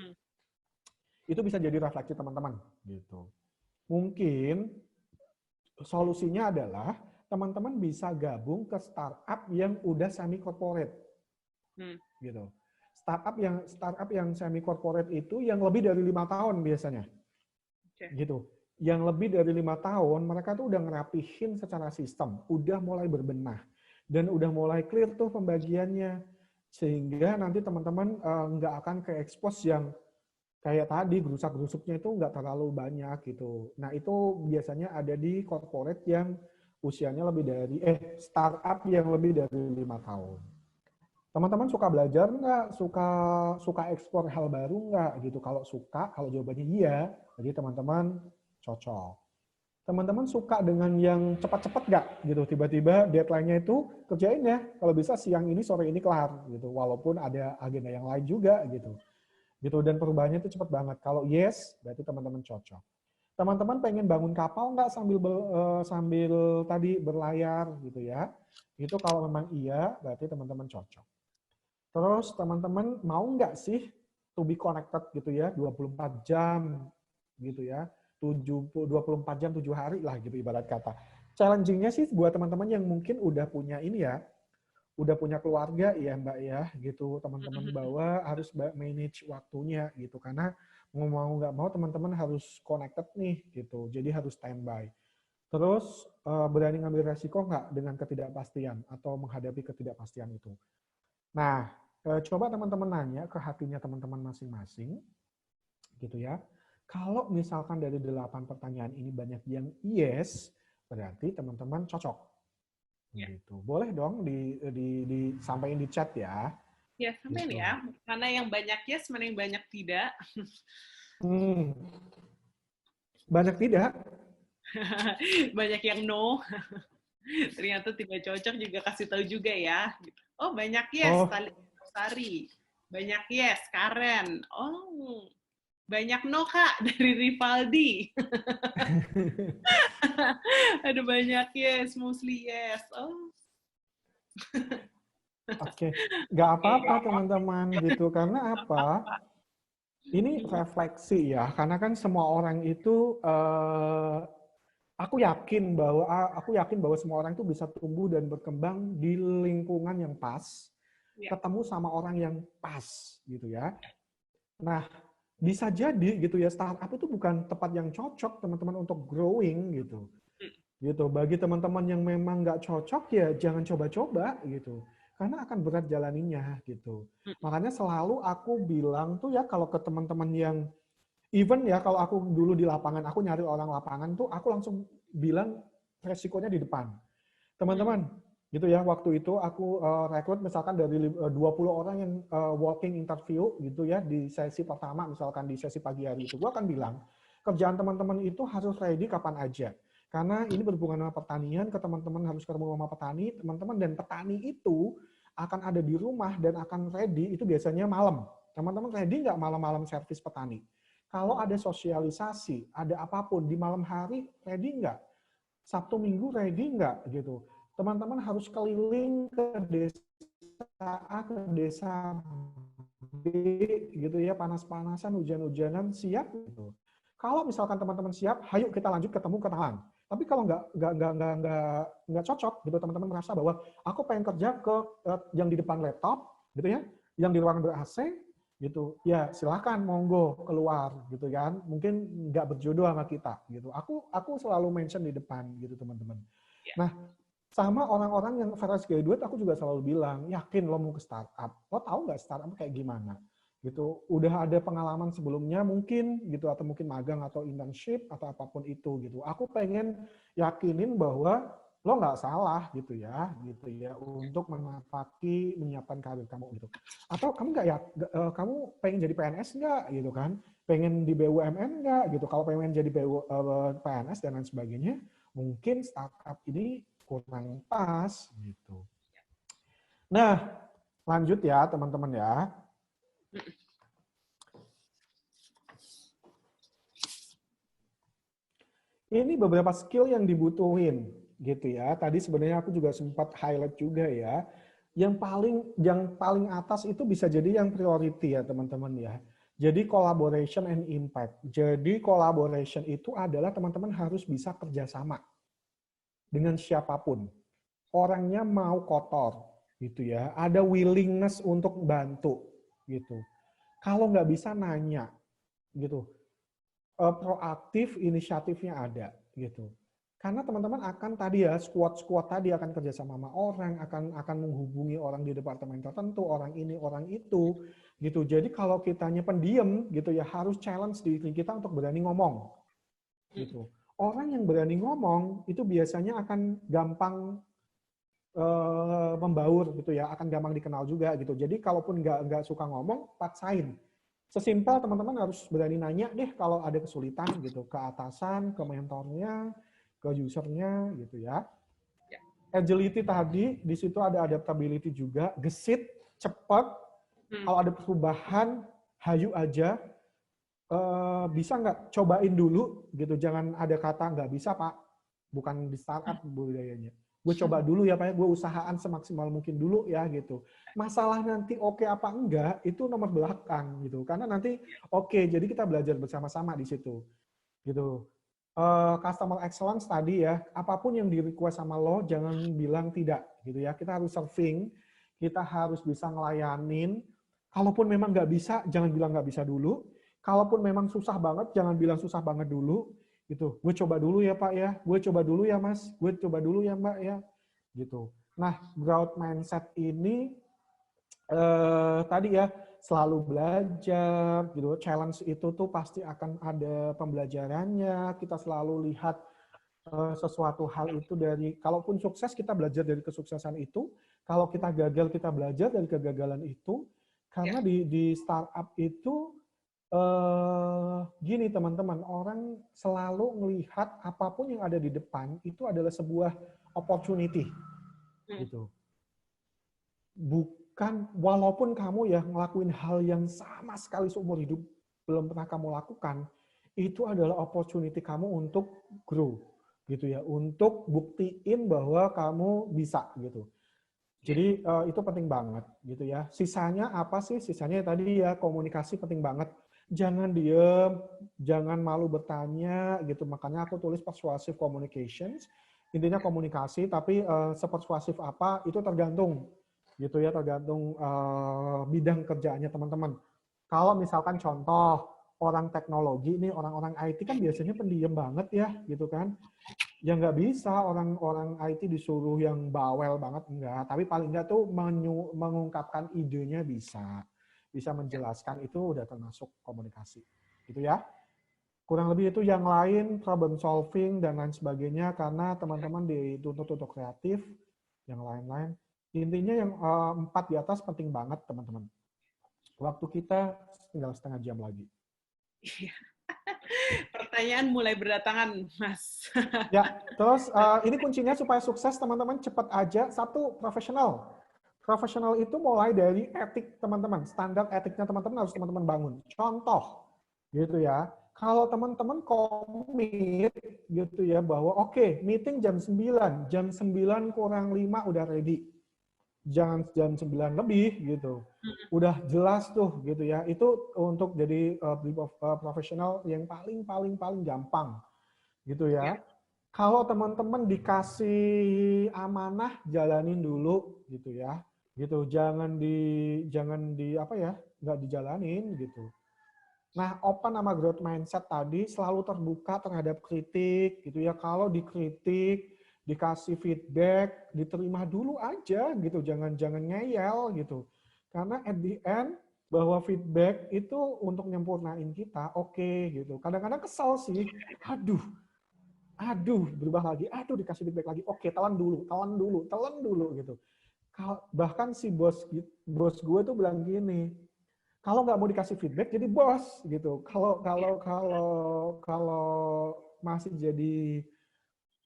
itu bisa jadi refleksi teman-teman gitu. Mungkin solusinya adalah teman-teman bisa gabung ke startup yang udah semi corporate gitu. Startup yang semi corporate itu yang lebih dari 5 tahun biasanya gitu. Yang lebih dari 5 tahun, mereka tuh udah ngerapihin secara sistem, udah mulai berbenah, dan udah mulai clear tuh pembagiannya, sehingga nanti teman-teman nggak akan ke expose yang kayak tadi gerusak-gerusuknya itu nggak terlalu banyak gitu. Nah itu biasanya ada di corporate yang usianya lebih dari startup yang lebih dari 5 tahun. Teman-teman suka belajar nggak? Suka ekspor hal baru nggak gitu? Kalau suka, kalau jawabannya iya, jadi teman-teman cocok. Teman-teman suka dengan yang cepat-cepat nggak gitu? Tiba-tiba deadline-nya itu kerjain ya. Kalau bisa siang ini, sore ini kelar gitu. Walaupun ada agenda yang lain juga gitu. Gitu, dan perubahannya itu cepat banget. Kalau yes, berarti teman-teman cocok. Teman-teman pengen bangun kapal nggak sambil tadi berlayar gitu ya? Itu kalau memang iya, berarti teman-teman cocok. Terus teman-teman mau nggak sih to be connected gitu ya, 24 jam gitu ya, 24 jam 7 hari lah gitu ibarat kata. Challenging-nya sih buat teman-teman yang mungkin udah punya ini ya, udah punya keluarga ya Mbak ya gitu, teman-teman bahwa harus manage waktunya gitu, karena mau nggak mau teman-teman harus connected nih gitu, jadi harus standby. Terus berani ngambil resiko nggak dengan ketidakpastian atau menghadapi ketidakpastian itu. Nah, coba teman-teman nanya ke hatinya teman-teman masing-masing, gitu ya. Kalau misalkan dari 8 pertanyaan ini banyak yang yes, berarti teman-teman cocok. Gitu. Boleh dong disampaikan di chat ya. Ya, sampein Gitu. ya. Mana yang banyak yes, mana yang banyak tidak. Banyak tidak? Banyak yang no. Ternyata tidak cocok juga kasih tahu juga ya. Oh, banyak yes, Oh, Tali Sari. Banyak yes, Karen. Oh, banyak no, Kak, dari Rivaldi. Ada banyak yes, mostly yes. Oh. oke. Nggak apa-apa teman-teman gitu. Karena apa? Ini refleksi ya. Karena kan semua orang itu aku yakin bahwa semua orang itu bisa tumbuh dan berkembang di lingkungan yang pas, Ya. ketemu sama orang yang pas gitu ya. Nah, bisa jadi gitu ya, startup itu bukan tempat yang cocok teman-teman untuk growing gitu. Gitu. Bagi teman-teman yang memang nggak cocok ya jangan coba-coba gitu. Karena akan berat jalaninya gitu. Makanya selalu aku bilang tuh ya kalau ke teman-teman yang even ya kalau aku dulu di lapangan, aku nyari orang lapangan tuh aku langsung bilang resikonya di depan. Teman-teman, gitu ya, waktu itu aku rekrut misalkan dari 20 orang yang walking interview gitu ya di sesi pertama, misalkan di sesi pagi hari itu, gua akan bilang kerjaan teman-teman itu harus ready kapan aja. Karena ini berhubungan dengan pertanian, ke teman-teman harus ketemu sama petani, teman-teman dan petani itu akan ada di rumah dan akan ready itu biasanya malam. Teman-teman ready nggak malam-malam servis petani? Kalau ada sosialisasi, ada apapun di malam hari, ready nggak? Sabtu Minggu ready nggak gitu. Teman-teman harus keliling ke desa A ke desa B gitu ya, panas-panasan, hujan-hujanan, siap gitu. Kalau misalkan teman-teman siap, ayo kita lanjut ketemu kenalan. Tapi kalau nggak cocok gitu, teman-teman merasa bahwa aku pengen kerja ke yang di depan laptop gitu ya, yang di ruangan ber-AC gitu, ya silahkan monggo keluar gitu kan, mungkin nggak berjodoh sama kita gitu. Aku selalu mention di depan gitu teman-teman. Nah, sama orang-orang yang fresh graduate aku juga selalu bilang, yakin lo mau ke startup, lo tahu nggak startup kayak gimana gitu, udah ada pengalaman sebelumnya mungkin gitu, atau mungkin magang atau internship atau apapun itu gitu. Aku pengen yakinin bahwa lo nggak salah gitu ya untuk menyiapkan karir kamu gitu. Atau kamu nggak ya kamu pengen jadi PNS nggak gitu kan, pengen di BUMN nggak gitu. Kalau pengen jadi PNS dan lain sebagainya, mungkin startup ini kurang pas gitu. Nah, lanjut ya teman-teman ya. Ini beberapa skill yang dibutuhin gitu ya. Tadi sebenarnya aku juga sempat highlight juga ya. Yang paling atas itu bisa jadi yang priority ya teman-teman ya. Jadi collaboration and impact. Jadi collaboration itu adalah teman-teman harus bisa kerjasama dengan siapapun. Orangnya mau kotor gitu ya. Ada willingness untuk bantu gitu. Kalau nggak bisa nanya gitu, proaktif, inisiatifnya ada gitu. Karena teman-teman akan tadi ya squad tadi akan kerjasama sama orang, akan menghubungi orang di departemen tertentu, orang ini, orang itu, gitu. Jadi kalau kitanya pendiam gitu ya harus challenge diri kita untuk berani ngomong, gitu. Orang yang berani ngomong itu biasanya akan gampang membaur gitu ya, akan gampang dikenal juga gitu. Jadi kalaupun nggak suka ngomong, paksain. Sesimpel teman-teman harus berani nanya deh kalau ada kesulitan gitu ke atasan, ke mentornya, ke usernya gitu ya. Agility tadi di situ ada adaptability juga, gesit, cepat. Kalau ada perubahan, hayu aja. Bisa nggak cobain dulu gitu, jangan ada kata nggak bisa Pak, bukan di startup budayanya. Gue coba dulu ya Pak, gue usahaan semaksimal mungkin dulu ya gitu. Masalah nanti oke apa enggak itu nomor belakang gitu, karena nanti oke, jadi kita belajar bersama-sama di situ gitu. Customer excellence tadi ya, apapun yang di request sama lo jangan bilang tidak gitu ya. Kita harus serving, kita harus bisa ngelayanin. Kalaupun memang nggak bisa, jangan bilang nggak bisa dulu. Kalaupun memang susah banget, jangan bilang susah banget dulu. Gitu. Gue coba dulu ya Pak ya, gue coba dulu ya Mas, gue coba dulu ya Mbak ya. Gitu. Nah, growth mindset ini tadi ya selalu belajar gitu. Challenge itu tuh pasti akan ada pembelajarannya. Kita selalu lihat sesuatu hal itu dari, kalaupun sukses kita belajar dari kesuksesan itu, kalau kita gagal kita belajar dari kegagalan itu. Karena di startup itu gini teman-teman, orang selalu melihat apapun yang ada di depan itu adalah sebuah opportunity gitu. Bukan, walaupun kamu ya ngelakuin hal yang sama sekali seumur hidup belum pernah kamu lakukan, itu adalah opportunity kamu untuk grow gitu ya, untuk buktiin bahwa kamu bisa gitu. Jadi itu penting banget gitu ya. Sisanya apa sih? Sisanya tadi ya komunikasi penting banget. Jangan diem, jangan malu bertanya gitu. Makanya aku tulis persuasive communications. Intinya komunikasi, tapi sepersuasif apa itu tergantung gitu ya, tergantung bidang kerjaannya teman-teman. Kalau misalkan contoh orang teknologi nih, orang-orang IT kan biasanya pendiam banget ya, gitu kan. Ya nggak bisa orang-orang IT disuruh yang bawel banget, enggak. Tapi paling enggak tuh mengungkapkan idenya bisa. Bisa menjelaskan itu udah termasuk komunikasi. Gitu ya. Kurang lebih itu yang lain, problem solving dan lain sebagainya, karena teman-teman dituntut untuk kreatif, yang lain-lain. Intinya yang 4 di atas penting banget, teman-teman. Waktu kita tinggal setengah jam lagi. Pertanyaan mulai berdatangan, Mas. Ya, terus ini kuncinya supaya sukses, teman-teman, cepat aja. Satu, profesional. Profesional itu mulai dari etik teman-teman. Standar etiknya teman-teman harus teman-teman bangun. Contoh, gitu ya. Kalau teman-teman komit gitu ya bahwa oke, meeting jam 9, jam 9 kurang 5 udah ready. Jangan jam 9 lebih gitu. Udah jelas tuh gitu ya. Itu untuk jadi profesional yang paling gampang gitu ya. Kalau teman-teman dikasih amanah, jalanin dulu gitu ya. Gitu, jangan di apa ya, nggak dijalanin gitu. Nah, open sama growth mindset tadi selalu terbuka terhadap kritik gitu ya. Kalau dikritik, dikasih feedback, diterima dulu aja gitu. Jangan ngeyel gitu. Karena at the end bahwa feedback itu untuk nyempurnain kita, oke gitu. Kadang-kadang kesel sih. Aduh, berubah lagi, aduh dikasih feedback lagi, oke telan dulu gitu. Bahkan si bos gue tuh bilang gini, kalau nggak mau dikasih feedback jadi bos gitu. Kalau masih jadi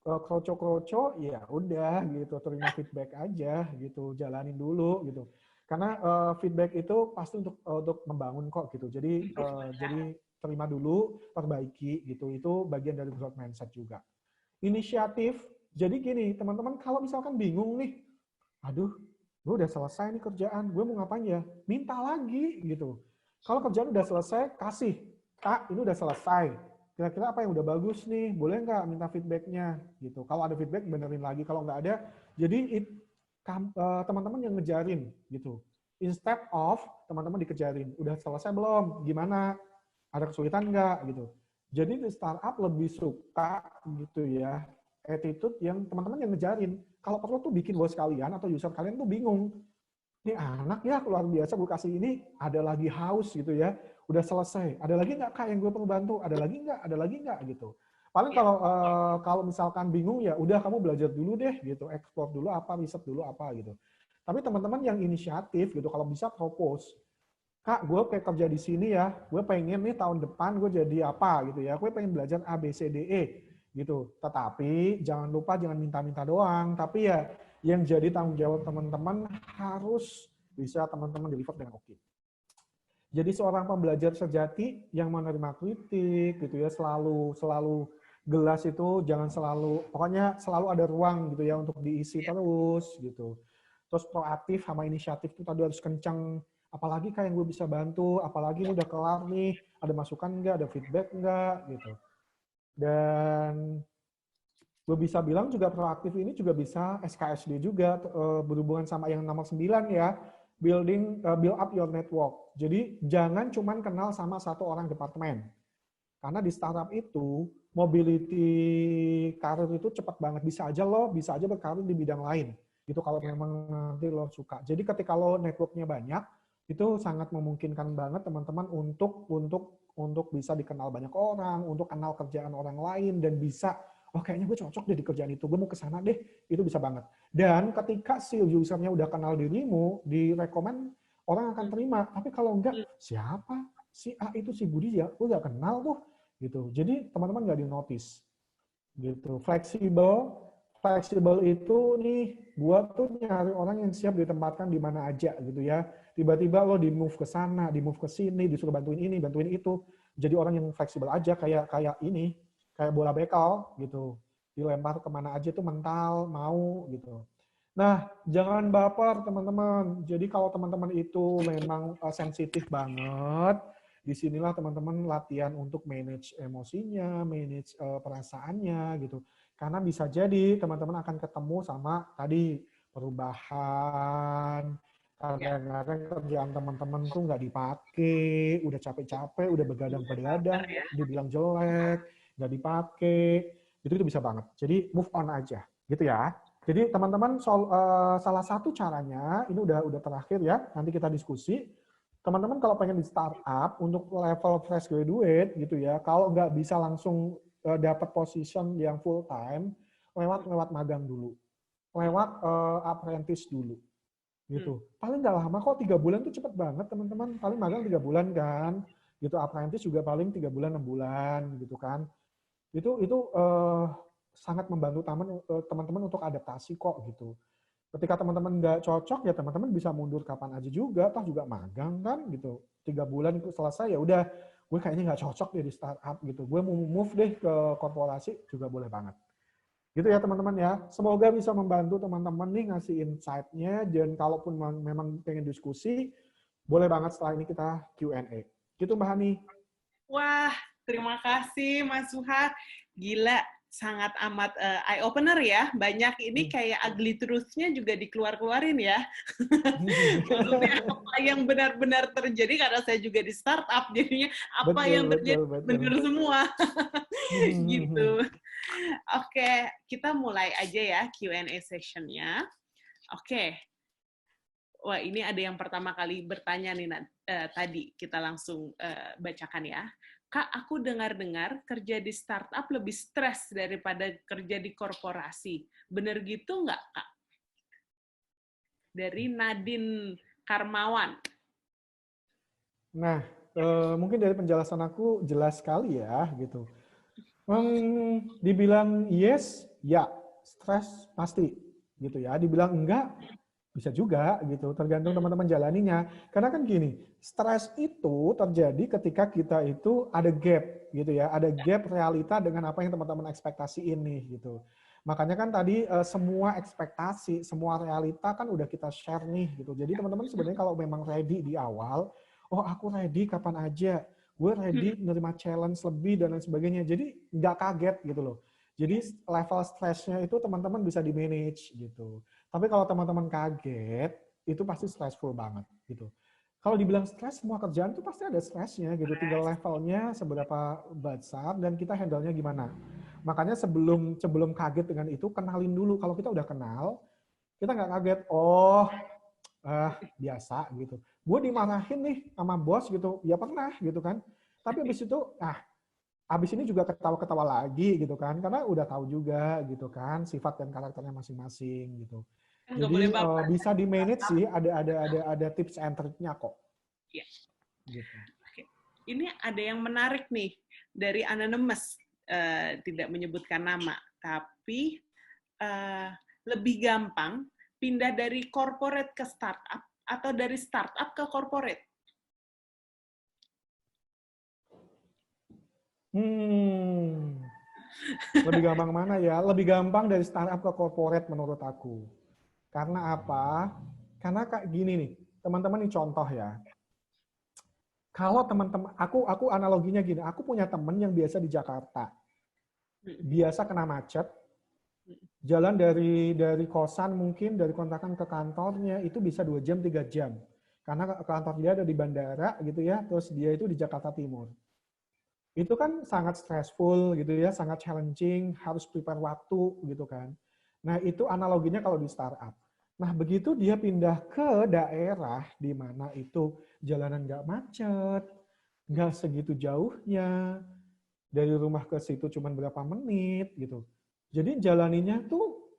kroco-kroco, ya udah gitu, terima feedback aja gitu, jalanin dulu gitu. Karena feedback itu pasti untuk membangun kok gitu. Jadi terima dulu, perbaiki gitu. Itu bagian dari growth mindset juga. Inisiatif. Jadi gini, teman-teman, kalau misalkan bingung nih, aduh, gue udah selesai nih kerjaan, gue mau ngapain ya? Minta lagi gitu. Kalau kerjaan udah selesai, kasih. Kak, ini udah selesai. Kira-kira apa yang udah bagus nih? Boleh nggak minta feedbacknya? Gitu. Kalau ada feedback, benerin lagi. Kalau nggak ada, jadi teman-teman yang ngejarin gitu. Instead of teman-teman dikejarin, udah selesai belum? Gimana? Ada kesulitan nggak? Gitu. Jadi di startup lebih suka gitu ya, attitude yang teman-teman yang ngejarin. Kalau perlu tuh bikin bos kalian atau user kalian tuh bingung. Ini anak ya luar biasa, gue kasih ini, ada lagi haus gitu ya, udah selesai. Ada lagi nggak kak yang gue perlu bantu? Ada lagi nggak? Ada lagi nggak gitu. Paling kalau misalkan bingung ya udah kamu belajar dulu deh gitu, explore dulu apa, riset dulu apa gitu. Tapi teman-teman yang inisiatif gitu, kalau bisa propose. Kak, gue kayak kerja di sini ya, gue pengen nih tahun depan gue jadi apa gitu ya, gue pengen belajar A, B, C, D, E gitu. Tetapi jangan lupa jangan minta-minta doang, tapi ya yang jadi tanggung jawab teman-teman harus bisa teman-teman deliver dengan oke. Jadi seorang pembelajar sejati yang menerima kritik gitu ya, selalu gelas itu jangan selalu, pokoknya selalu ada ruang gitu ya untuk diisi terus gitu. Terus proaktif sama inisiatif itu tadi harus kencang. Apalagi kayak yang gue bisa bantu, apalagi ini udah kelar nih, ada masukan nggak, ada feedback nggak gitu. Dan gue bisa bilang juga proaktif ini juga bisa SKSD juga berhubungan sama yang nomor 9 ya, build up your network. Jadi jangan cuman kenal sama satu orang departemen. Karena di startup itu mobility karir itu cepat banget, bisa aja berkarir di bidang lain. Itu kalau memang nanti lo suka. Jadi ketika lo networknya banyak, itu sangat memungkinkan banget teman-teman untuk bisa dikenal banyak orang, untuk kenal kerjaan orang lain dan bisa kayaknya gue cocok deh di kerjaan itu, gue mau ke sana deh, itu bisa banget. Dan ketika si usernya udah kenal dirimu, direkomend orang akan terima. Tapi kalau enggak, siapa? Si A itu si Budi ya, gue gak kenal tuh gitu. Jadi teman-teman nggak di notice gitu. Fleksibel itu nih buat tuh nyari orang yang siap ditempatkan di mana aja gitu ya. Tiba-tiba lo di move ke sana, di move ke sini, disuruh bantuin ini, bantuin itu. Jadi orang yang fleksibel aja kayak ini, kayak bola bekal gitu. Dilempar kemana aja tuh mental, mau gitu. Nah, jangan baper teman-teman. Jadi kalau teman-teman itu memang sensitif banget, disinilah teman-teman latihan untuk manage emosinya, manage perasaannya gitu. Karena bisa jadi teman-teman akan ketemu sama tadi perubahan, Ya, Kadang-kadang kerjaan teman-teman tuh nggak dipakai, udah capek-capek, udah sabar begadang-begadang, ya. dibilang jelek, nggak dipakai, itu bisa banget. Jadi move on aja, gitu ya. Jadi teman-teman salah satu caranya, ini udah terakhir ya, nanti kita diskusi. Teman-teman kalau pengen di startup untuk level fresh graduate gitu ya, kalau nggak bisa langsung dapat position yang full time, lewat magang dulu, lewat apprentice dulu Hmm. gitu. Paling nggak lama kok, 3 bulan tuh cepet banget teman-teman. Paling magang 3 bulan kan, gitu. Apprentice juga paling 3 bulan 6 bulan gitu kan. Itu sangat membantu teman-teman untuk adaptasi kok gitu. Ketika teman-teman nggak cocok ya teman-teman bisa mundur kapan aja juga, toh juga magang kan gitu. 3 bulan itu selesai ya udah, gue kayaknya nggak cocok deh di startup gitu. Gue mau move deh ke korporasi juga boleh banget. Gitu ya teman-teman ya. Semoga bisa membantu teman-teman nih ngasih insight-nya. Dan kalaupun memang pengen diskusi, boleh banget setelah ini kita Q&A. Gitu Mbak Hani. Wah, terima kasih Mas Suha. Gila, sangat amat eye-opener ya. Banyak ini kayak ugly truth-nya juga dikeluar-keluarin ya. Maksudnya apa yang benar-benar terjadi, karena saya juga di startup, jadinya apa Betul, yang terjadi betul, betul. benar semua. Gitu. Oke, kita mulai aja ya Q&A session-nya. Oke. Wah, ini ada yang pertama kali bertanya nih tadi. Kita langsung bacakan ya. Kak, aku dengar-dengar kerja di startup lebih stres daripada kerja di korporasi. Bener gitu nggak, Kak? Dari Nadine Karmawan. Nah, mungkin dari penjelasan aku jelas sekali ya gitu. Dibilang yes, ya, stres pasti gitu ya. Dibilang enggak, bisa juga gitu, tergantung teman-teman jalaninya. Karena kan gini, stres itu terjadi ketika kita itu ada gap gitu ya, ada gap realita dengan apa yang teman-teman ekspektasiin nih gitu. Makanya kan tadi semua ekspektasi, semua realita kan udah kita share nih gitu. Jadi teman-teman sebenarnya kalau memang ready di awal, oh aku ready kapan aja, gue ready menerima challenge lebih dan lain sebagainya. Jadi nggak kaget gitu loh. Jadi level stresnya itu teman-teman bisa di manage gitu. Tapi kalau teman-teman kaget, itu pasti stressful banget gitu. Kalau dibilang stres, semua kerjaan itu pasti ada stresnya gitu. Tinggal levelnya seberapa besar dan kita handle-nya gimana. Makanya sebelum kaget dengan itu, kenalin dulu. Kalau kita udah kenal, kita nggak kaget. Oh, biasa gitu. Gue dimarahin nih sama bos gitu. Ya pernah gitu kan. Tapi habis itu, habis ini juga ketawa-ketawa lagi gitu kan. Karena udah tahu juga gitu kan sifat dan karakternya masing-masing gitu. Nggak boleh Jadi baper. bisa di manage sih, ada tips and triknya kok. Ya. Gitu. Oke. Ini ada yang menarik nih dari Anonymous, tidak menyebutkan nama, tapi lebih gampang pindah dari corporate ke startup atau dari startup ke corporate? Lebih gampang mana ya? Lebih gampang dari startup ke corporate menurut aku. Karena apa? Karena kayak gini nih, teman-teman ini contoh ya. Kalau teman-teman, aku analoginya gini, aku punya teman yang biasa di Jakarta, biasa kena macet, jalan dari kosan mungkin dari kontrakan ke kantornya itu bisa 2 jam 3 jam karena kantor dia ada di bandara gitu ya, terus dia itu di Jakarta Timur. Itu kan sangat stressful gitu ya, sangat challenging, harus prepare waktu gitu kan. Nah itu analoginya kalau di startup. Nah begitu dia pindah ke daerah di mana itu jalanan nggak macet, nggak segitu jauhnya, dari rumah ke situ cuma berapa menit gitu. Jadi jalaninya tuh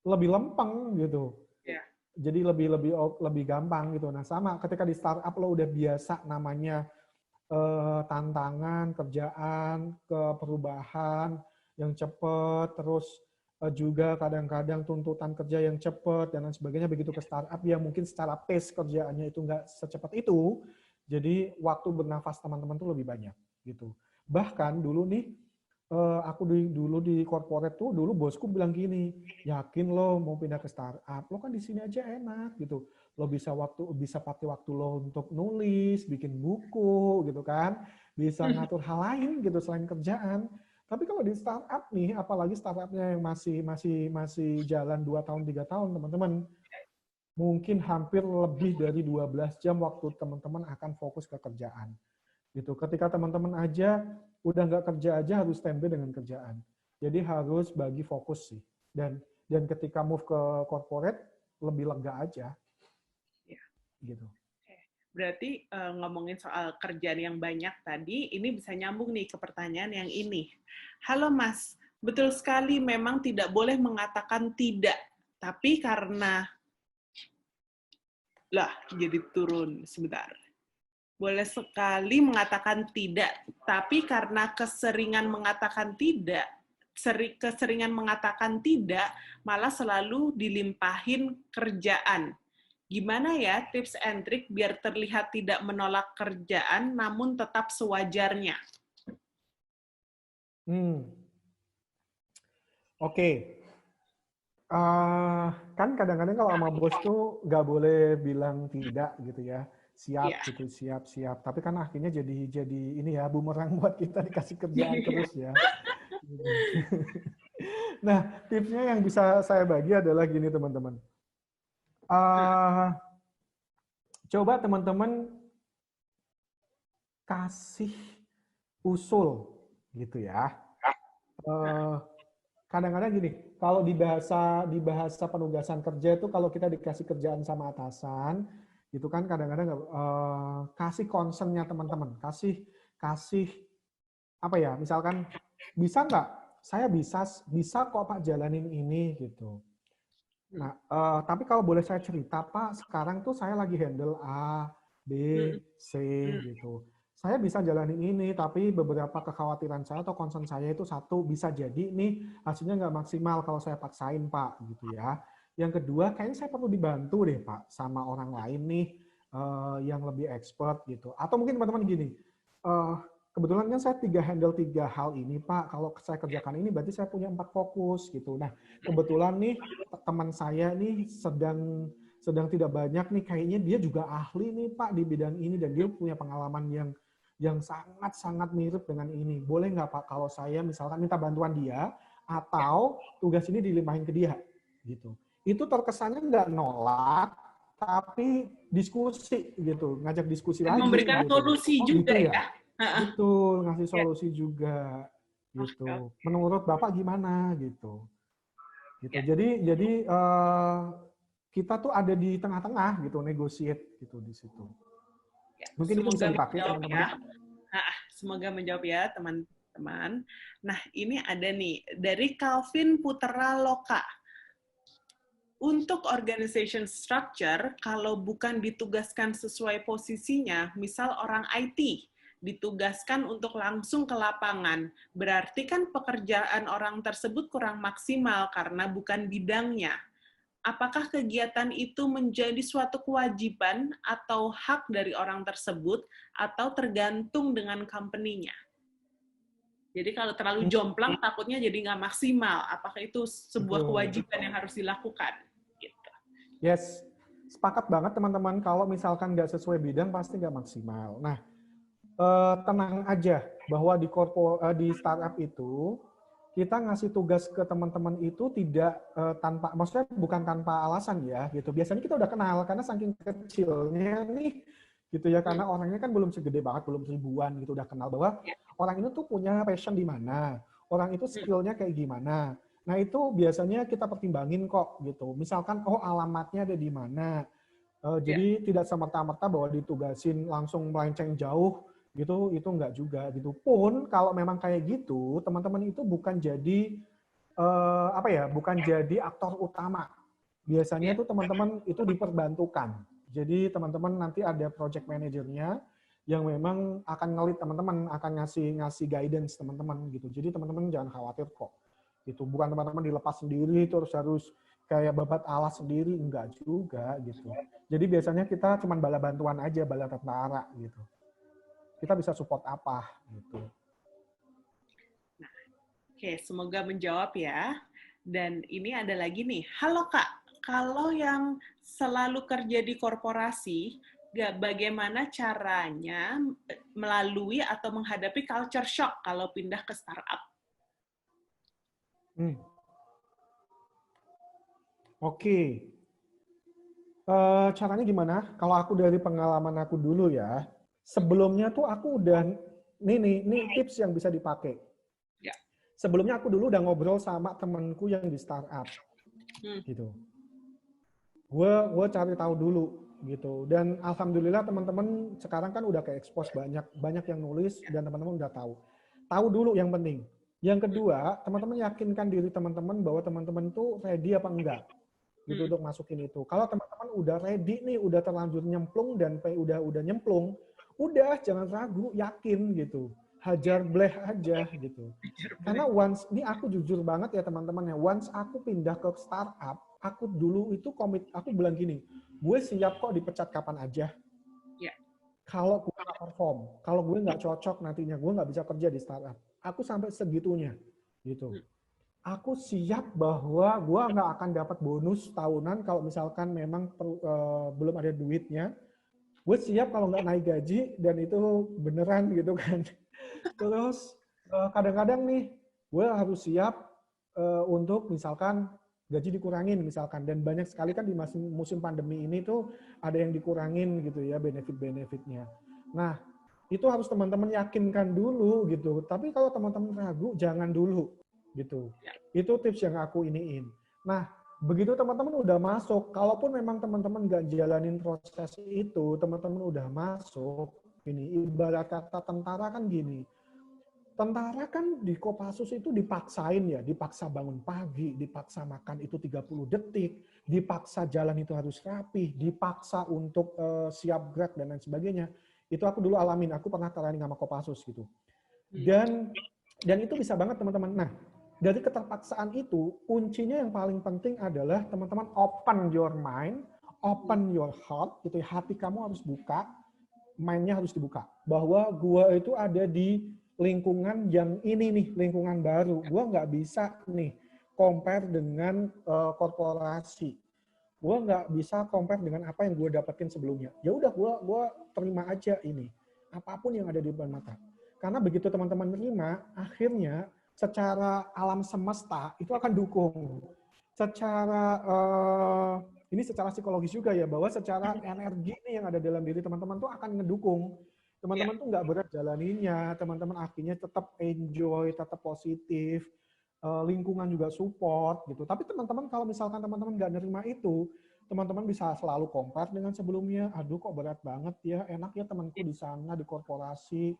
lebih lempeng gitu. Ya. Jadi lebih gampang gitu. Nah, sama ketika di startup lo udah biasa namanya tantangan, kerjaan, ke perubahan yang cepet, terus juga kadang-kadang tuntutan kerja yang cepet dan lain sebagainya. Begitu ke startup ya mungkin secara pace kerjaannya itu nggak secepat itu. Jadi waktu bernafas teman-teman tuh lebih banyak gitu. Bahkan dulu nih aku dulu di corporate tuh dulu bosku bilang gini, yakin lo mau pindah ke startup, lo kan di sini aja enak gitu, lo bisa pakai waktu lo untuk nulis, bikin buku gitu kan, bisa ngatur hal lain gitu selain kerjaan. Tapi kalau di startup nih, apalagi startupnya yang masih jalan 2 tahun 3 tahun teman-teman, mungkin hampir lebih dari 12 jam waktu teman-teman akan fokus ke kerjaan. Gitu. Ketika teman-teman aja udah nggak kerja aja harus standby dengan kerjaan. Jadi harus bagi fokus sih. Dan ketika move ke corporate lebih lega aja. Ya. Gitu. Berarti ngomongin soal kerjaan yang banyak tadi, ini bisa nyambung nih ke pertanyaan yang ini. Halo Mas, betul sekali memang tidak boleh mengatakan tidak, tapi karena jadi turun sebentar. Boleh sekali mengatakan tidak, tapi karena keseringan mengatakan tidak, keseringan mengatakan tidak, malah selalu dilimpahin kerjaan. Gimana ya tips and trick biar terlihat tidak menolak kerjaan, namun tetap sewajarnya? Oke. Kan kadang-kadang kalau sama bos tuh nggak boleh bilang tidak gitu ya, siap gitu, siap. Tapi kan akhirnya jadi ini ya bumerang buat kita dikasih kerjaan terus ya. Nah, tipsnya yang bisa saya bagi adalah gini teman-teman. Coba teman-teman kasih usul gitu ya. Kadang-kadang gini, kalau di bahasa penugasan kerja itu kalau kita dikasih kerjaan sama atasan, itu kan kadang-kadang kasih concern-nya teman-teman, kasih apa ya, misalkan bisa nggak? Saya bisa kok Pak jalanin ini gitu. Nah, tapi kalau boleh saya cerita Pak, sekarang tuh saya lagi handle A, B, C gitu. Saya bisa jalanin ini, tapi beberapa kekhawatiran saya atau concern saya itu satu, bisa jadi nih hasilnya nggak maksimal kalau saya paksain Pak, gitu ya. Yang kedua, kayaknya saya perlu dibantu deh Pak, sama orang lain nih yang lebih expert gitu. Atau mungkin teman-teman gini, kebetulan kan saya handle tiga hal ini Pak, kalau saya kerjakan ini berarti saya punya 4 fokus gitu. Nah, kebetulan nih teman saya nih sedang tidak banyak nih, kayaknya dia juga ahli nih Pak di bidang ini dan dia punya pengalaman yang sangat-sangat mirip dengan ini. Boleh nggak Pak kalau saya misalkan minta bantuan dia atau tugas ini dilimpahin ke dia gitu. Itu terkesannya nggak nolak, tapi diskusi gitu, ngajak diskusi Dan lagi memberikan gitu. solusi Oh juga gitu ya? ya. Betul, ngasih solusi juga gitu. Menurut Bapak gimana gitu. Gitu. Jadi kita tuh ada di tengah-tengah gitu, negotiate gitu di situ. Mungkin itu bisa Semoga dipakai menjawab teman-teman. ya. Semoga menjawab ya teman-teman. Nah, ini ada nih dari Calvin Putra Loka. Untuk organization structure, kalau bukan ditugaskan sesuai posisinya, misal orang IT, ditugaskan untuk langsung ke lapangan, berarti kan pekerjaan orang tersebut kurang maksimal karena bukan bidangnya. Apakah kegiatan itu menjadi suatu kewajiban atau hak dari orang tersebut, atau tergantung dengan company-nya? Jadi kalau terlalu jomplang, takutnya jadi nggak maksimal. Apakah itu sebuah kewajiban yang harus dilakukan? Gitu. Yes, sepakat banget teman-teman. Kalau misalkan nggak sesuai bidang, pasti nggak maksimal. Nah, tenang aja bahwa di startup itu, kita ngasih tugas ke teman-teman itu tidak tanpa, maksudnya bukan tanpa alasan ya, gitu. Biasanya kita udah kenal, karena saking kecilnya nih, gitu ya, karena orangnya kan belum segede banget, belum ribuan gitu, udah kenal bahwa orang ini tuh punya passion di mana, orang itu skillnya kayak gimana. Nah itu biasanya kita pertimbangin kok gitu. Misalkan oh alamatnya ada di mana. Jadi tidak semerta-merta bahwa ditugasin langsung melenceng jauh gitu, itu enggak juga gitu. Pun kalau memang kayak gitu, teman-teman itu bukan jadi apa ya, bukan jadi aktor utama. Biasanya tuh teman-teman itu diperbantukan. Jadi teman-teman nanti ada project manajernya yang memang akan ngelit teman-teman, akan ngasih guidance teman-teman gitu. Jadi teman-teman jangan khawatir kok. Gitu. Bukan teman-teman dilepas sendiri terus harus kayak babat alas sendiri, enggak juga gitu. Jadi biasanya kita cuma bala bantuan aja, bala tentara gitu. Kita bisa support apa gitu. Nah, oke, semoga menjawab ya. Dan ini ada lagi nih, halo Kak, kalau yang selalu kerja di korporasi, bagaimana caranya melalui atau menghadapi culture shock kalau pindah ke startup? Oke. Caranya gimana? Kalau aku dari pengalaman aku dulu ya, sebelumnya tuh aku udah, nih tips yang bisa dipakai. Ya. Sebelumnya aku dulu udah ngobrol sama temenku yang di startup, gitu. Gue cari tahu dulu, gitu. Dan alhamdulillah teman-teman sekarang kan udah ke expose banyak yang nulis dan teman-teman udah tahu. Tahu dulu yang penting. Yang kedua, teman-teman yakinkan diri teman-teman bahwa teman-teman tuh ready apa enggak gitu untuk masukin itu. Kalau teman-teman udah ready nih, udah terlanjur nyemplung dan udah nyemplung, udah jangan ragu, yakin gitu. Hajar bleh aja gitu. Karena once, ini aku jujur banget ya teman-teman ya, once aku pindah ke startup, aku dulu itu aku bilang gini, gue siap kok dipecat kapan aja. Ya. Kalau gue nggak perform, kalau gue nggak cocok nantinya, gue nggak bisa kerja di startup. Aku sampai segitunya gitu. Aku siap bahwa gue nggak akan dapat bonus tahunan kalau misalkan memang belum ada duitnya. Gue siap kalau nggak naik gaji dan itu beneran gitu kan. Terus kadang-kadang nih gue harus siap untuk misalkan gaji dikurangin misalkan, dan banyak sekali kan di musim pandemi ini tuh ada yang dikurangin gitu ya benefit-benefitnya. Nah itu harus teman-teman yakinkan dulu gitu. Tapi kalau teman-teman ragu jangan dulu gitu. Itu tips yang aku iniin. Nah begitu teman-teman udah masuk, kalaupun memang teman-teman nggak jalanin proses itu, teman-teman udah masuk, ini ibarat kata tentara kan gini. Tentara kan di Kopassus itu dipaksain ya, dipaksa bangun pagi, dipaksa makan itu 30 detik, dipaksa jalan itu harus rapi, dipaksa untuk siap gerak dan lain sebagainya. Itu aku dulu alamin, aku pernah training sama Kopassus gitu. Dan itu bisa banget teman-teman. Nah, dari keterpaksaan itu, kuncinya yang paling penting adalah teman-teman open your mind, open your heart, gitu ya. Hati kamu harus buka, mind-nya harus dibuka. Bahwa gua itu ada di lingkungan yang ini nih, lingkungan baru. Gua nggak bisa nih compare dengan korporasi. Gua nggak bisa compare dengan apa yang gue dapetin sebelumnya. Ya udah, gua terima aja ini. Apapun yang ada di depan mata. Karena begitu teman-teman terima, akhirnya secara alam semesta itu akan dukung. Secara ini secara psikologis juga ya, bahwa secara energi nih yang ada dalam diri teman-teman tuh akan ngedukung. Teman-teman tuh nggak berat jalaninnya, teman-teman akhirnya tetap enjoy, tetap positif, lingkungan juga support gitu. Tapi teman-teman kalau misalkan teman-teman nggak nerima itu, teman-teman bisa selalu compare dengan sebelumnya. Aduh kok berat banget ya, enak ya temanku di sana di korporasi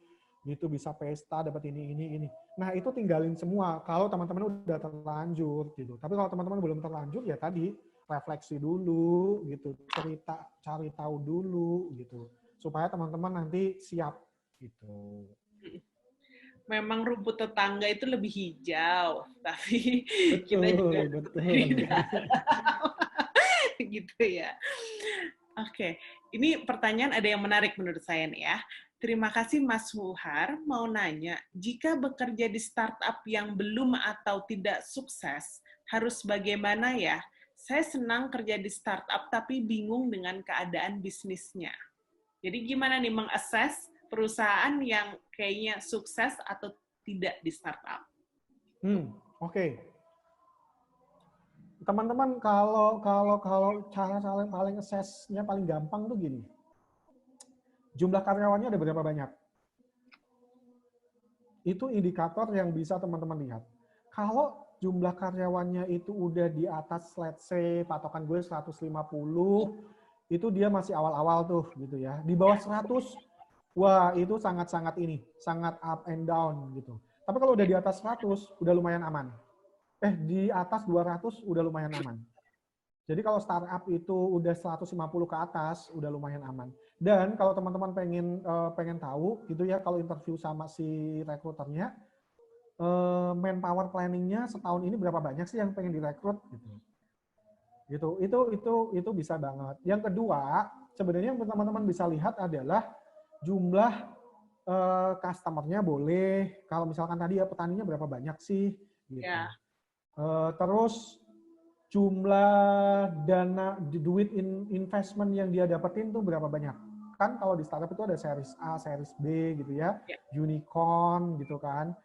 gitu bisa pesta dapat ini. Nah itu tinggalin semua kalau teman-teman udah terlanjur gitu. Tapi kalau teman-teman belum terlanjur ya tadi refleksi dulu gitu, cerita, cari tahu dulu gitu supaya teman-teman nanti siap gitu. Memang rumput tetangga itu lebih hijau, tapi kita juga Betul. gitu ya. Oke, ini pertanyaan ada yang menarik menurut saya nih ya. Terima kasih Mas Wuhar, mau nanya, jika bekerja di startup yang belum atau tidak sukses, harus bagaimana ya? Saya senang kerja di startup tapi bingung dengan keadaan bisnisnya. Jadi gimana nih mengakses perusahaan yang kayaknya sukses atau tidak di startup? Oke. Teman-teman kalau cara paling assessnya paling gampang tuh gini. Jumlah karyawannya ada berapa banyak? Itu indikator yang bisa teman-teman lihat. Kalau jumlah karyawannya itu udah di atas, let's say, patokan gue 150, itu dia masih awal-awal tuh gitu ya. Di bawah 100, wah itu sangat-sangat sangat up and down gitu. Tapi kalau udah di atas 100, udah lumayan aman. Di atas 200 udah lumayan aman. Jadi kalau startup itu udah 150 ke atas, udah lumayan aman. Dan kalau teman-teman pengen tahu gitu ya, kalau interview sama si rekruternya, manpower planning-nya setahun ini berapa banyak sih yang pengen direkrut gitu. Itu bisa banget. Yang kedua, sebenarnya yang teman-teman bisa lihat adalah jumlah customer-nya boleh. Kalau misalkan tadi ya petaninya berapa banyak sih gitu. Ya. Terus jumlah dana duit investment yang dia dapetin tuh berapa banyak. Kan kalau di startup itu ada series A, series B gitu ya, unicorn gitu kan.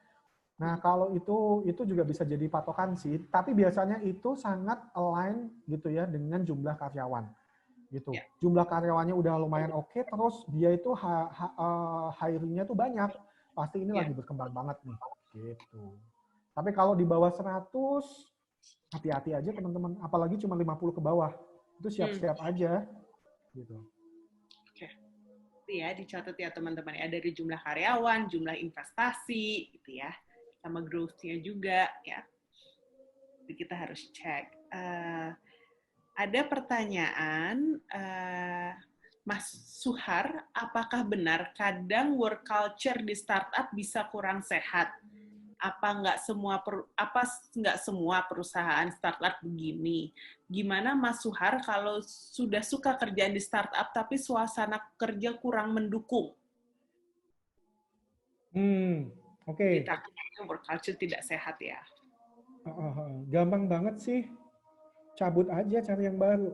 Nah, kalau itu juga bisa jadi patokan sih, tapi biasanya itu sangat align gitu ya dengan jumlah karyawan. gitu. Ya. Jumlah karyawannya udah lumayan oke, terus dia itu hiring-nya tuh banyak. Pasti ini Ya. lagi berkembang banget nih, gitu. Tapi kalau di bawah 100, hati-hati aja teman-teman. Apalagi cuma 50 ke bawah. Itu siap-siap aja, gitu. Oke. Ya, dicatat ya teman-teman ya, dari jumlah karyawan, jumlah investasi, gitu ya, sama growth-nya juga ya. Jadi kita harus cek. Ada pertanyaan, Mas Suhar, apakah benar kadang work culture di startup bisa kurang sehat? Apa nggak semua perusahaan startup begini? Gimana Mas Suhar kalau sudah suka kerjaan di startup tapi suasana kerja kurang mendukung? Oke. Jadi takutnya work culture tidak sehat ya. Gampang banget sih. Cabut aja, cari yang baru.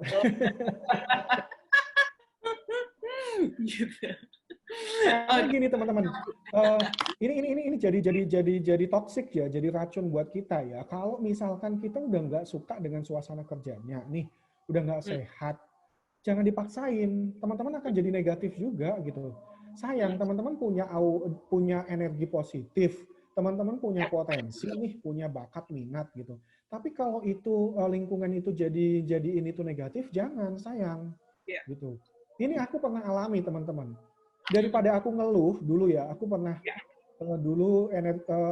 Gitu. Karena gini teman-teman, ini jadi toksik ya, jadi racun buat kita ya. Kalau misalkan kita udah nggak suka dengan suasana kerjanya, nih udah nggak sehat, jangan dipaksain. Teman-teman akan jadi negatif juga gitu. Sayang, teman-teman punya energi positif, teman-teman punya potensi nih, punya bakat minat gitu. Tapi kalau itu lingkungan itu jadi ini tuh negatif, jangan, sayang gitu. Ini aku pernah alami teman-teman. Daripada aku ngeluh dulu ya, aku pernah dulu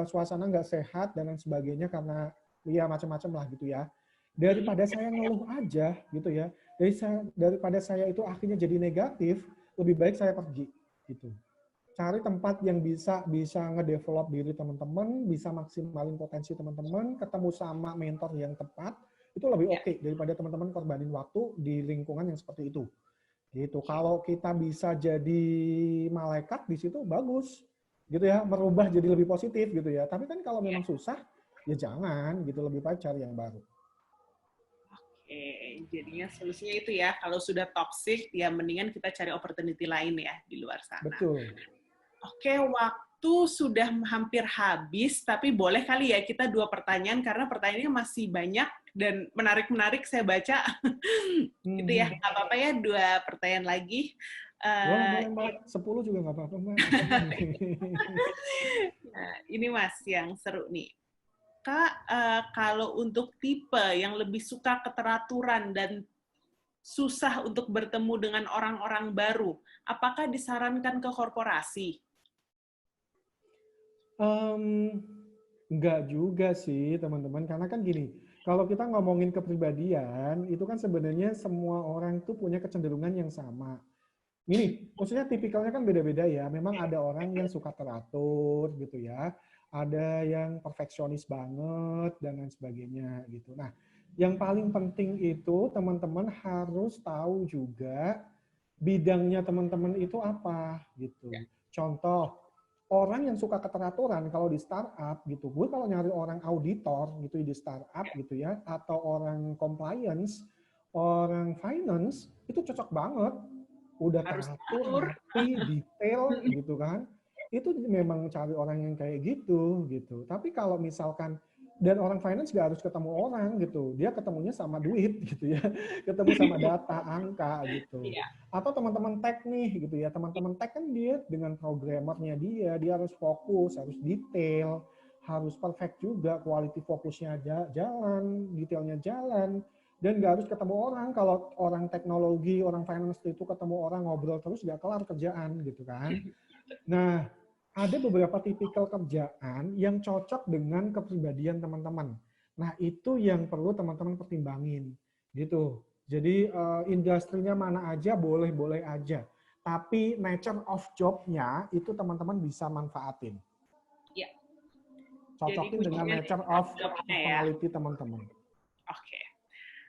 suasana nggak sehat dan lain sebagainya karena ya macam-macam lah gitu ya. Daripada saya ngeluh aja gitu ya, daripada saya itu akhirnya jadi negatif, lebih baik saya pergi gitu. Cari tempat yang bisa ngedevelop diri teman-teman, bisa maksimalin potensi teman-teman, ketemu sama mentor yang tepat, itu lebih oke daripada teman-teman korbanin waktu di lingkungan yang seperti itu. Gitu. Kalau kita bisa jadi malaikat di situ bagus, gitu ya, merubah jadi lebih positif gitu ya. Tapi kan kalau memang susah, ya jangan gitu, lebih baik cari yang baru. Oke, jadinya solusinya itu ya, kalau sudah toxic, ya mendingan kita cari opportunity lain ya di luar sana. Betul. Oke, waktu sudah hampir habis, tapi boleh kali ya kita 2 pertanyaan, karena pertanyaannya masih banyak dan menarik-menarik saya baca. Gitu ya, nggak apa-apa ya, 2 pertanyaan lagi. Boleh, Mbak. 10 juga nggak apa-apa, Mbak. Nah, ini Mas yang seru nih. Kak, kalau untuk tipe yang lebih suka keteraturan dan susah untuk bertemu dengan orang-orang baru, apakah disarankan ke korporasi? Enggak juga sih, teman-teman. Karena kan gini, kalau kita ngomongin kepribadian, itu kan sebenarnya semua orang tuh punya kecenderungan yang sama. Gini, maksudnya tipikalnya kan beda-beda ya. Memang ada orang yang suka teratur gitu ya. Ada yang perfeksionis banget dan lain sebagainya gitu. Nah, yang paling penting itu teman-teman harus tahu juga bidangnya teman-teman itu apa gitu. Contoh, orang yang suka keteraturan kalau di startup gitu, gue kalau nyari orang auditor gitu di startup gitu ya, atau orang compliance, orang finance, itu cocok banget. Udah Harus teratur, atur. rapi, detail gitu kan. Itu memang cari orang yang kayak gitu gitu. Tapi kalau misalkan dan orang finance gak harus ketemu orang gitu, dia ketemunya sama duit gitu ya, ketemu sama data, angka gitu. Atau teman-teman tech nih gitu ya, teman-teman tech kan dia dengan programmernya dia harus fokus, harus detail, harus perfect juga, quality fokusnya jalan, detailnya jalan. Dan nggak harus ketemu orang. Kalau orang teknologi, orang finance itu ketemu orang ngobrol terus nggak kelar kerjaan gitu kan. Nah, ada beberapa tipikal kerjaan yang cocok dengan kepribadian teman-teman. Nah, itu yang perlu teman-teman pertimbangin gitu. Jadi industrinya mana aja boleh-boleh aja. Tapi nature of job-nya itu teman-teman bisa manfaatin. Ya. Cocokin dengan nature of personality teman-teman. Oke.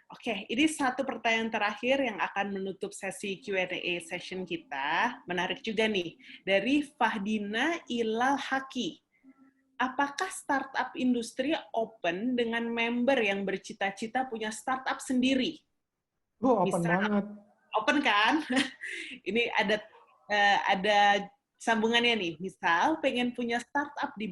Oke, ini satu pertanyaan terakhir yang akan menutup sesi Q&A session kita. Menarik juga nih. Dari Fahdina Ilal Haki. Apakah startup industri open dengan member yang bercita-cita punya startup sendiri? Open banget. Open kan? Ini ada sambungannya nih, misal pengen punya startup di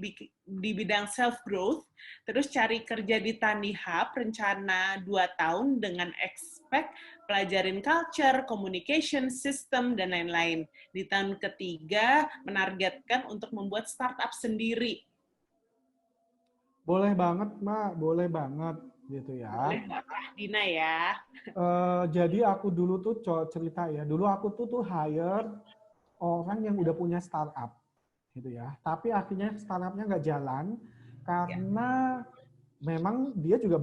bidang self-growth, terus cari kerja di Tani Hub, rencana 2 tahun dengan expect pelajarin culture, communication, system, dan lain-lain. Di tahun ketiga, menargetkan untuk membuat startup sendiri. Boleh banget, Mbak. Boleh banget gitu Boleh ya. nggak, Kak Dina ya? Jadi aku dulu tuh cerita ya. Dulu aku tuh hire orang yang udah punya startup gitu ya. Tapi akhirnya startupnya nggak jalan Ya. karena memang dia juga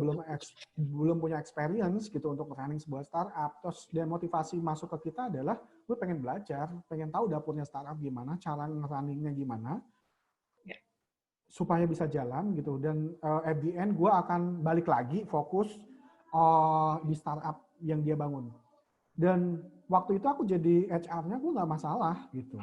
belum punya experience gitu untuk running sebuah startup. Terus dia motivasi masuk ke kita adalah gue pengen belajar, pengen tahu dapurnya startup gimana, cara runningnya gimana, Ya. supaya bisa jalan gitu. Dan at the end gue akan balik lagi fokus di startup yang dia bangun. Dan waktu itu aku jadi HR-nya gue nggak masalah gitu.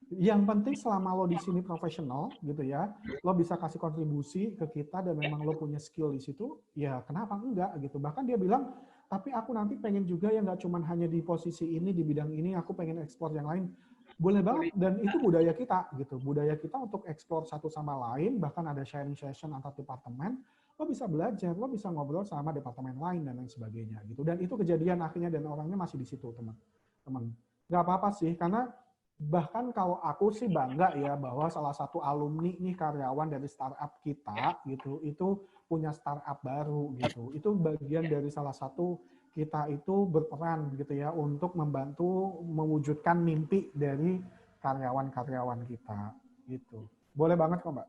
Yang penting selama lo di sini profesional gitu ya, lo bisa kasih kontribusi ke kita dan memang lo punya skill di situ, ya kenapa enggak gitu. Bahkan dia bilang, tapi aku nanti pengen juga ya nggak cuma hanya di posisi ini, di bidang ini, aku pengen eksplor yang lain. Boleh banget, dan itu budaya kita gitu. Budaya kita untuk eksplor satu sama lain, bahkan ada sharing session antar departemen, lo bisa belajar, lo bisa ngobrol sama departemen lain dan lain sebagainya gitu. Dan itu kejadian akhirnya dan orangnya masih di situ, teman-teman. Nggak apa-apa sih, karena bahkan kalau aku sih bangga ya bahwa salah satu alumni nih karyawan dari startup kita gitu itu punya startup baru gitu. Itu bagian dari salah satu kita itu berperan gitu ya untuk membantu mewujudkan mimpi dari karyawan-karyawan kita gitu. Boleh banget kok, Mbak.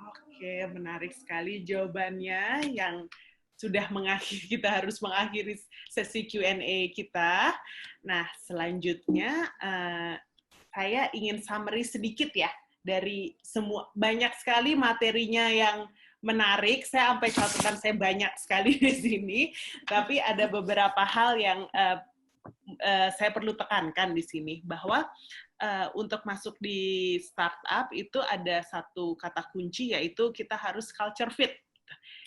Oke, menarik sekali jawabannya yang sudah kita harus mengakhiri sesi Q&A kita. Nah, selanjutnya saya ingin summary sedikit ya dari banyak sekali materinya yang menarik. Saya sampai catatan saya banyak sekali di sini, tapi ada beberapa hal yang saya perlu tekankan di sini bahwa untuk masuk di startup itu ada satu kata kunci yaitu kita harus culture fit.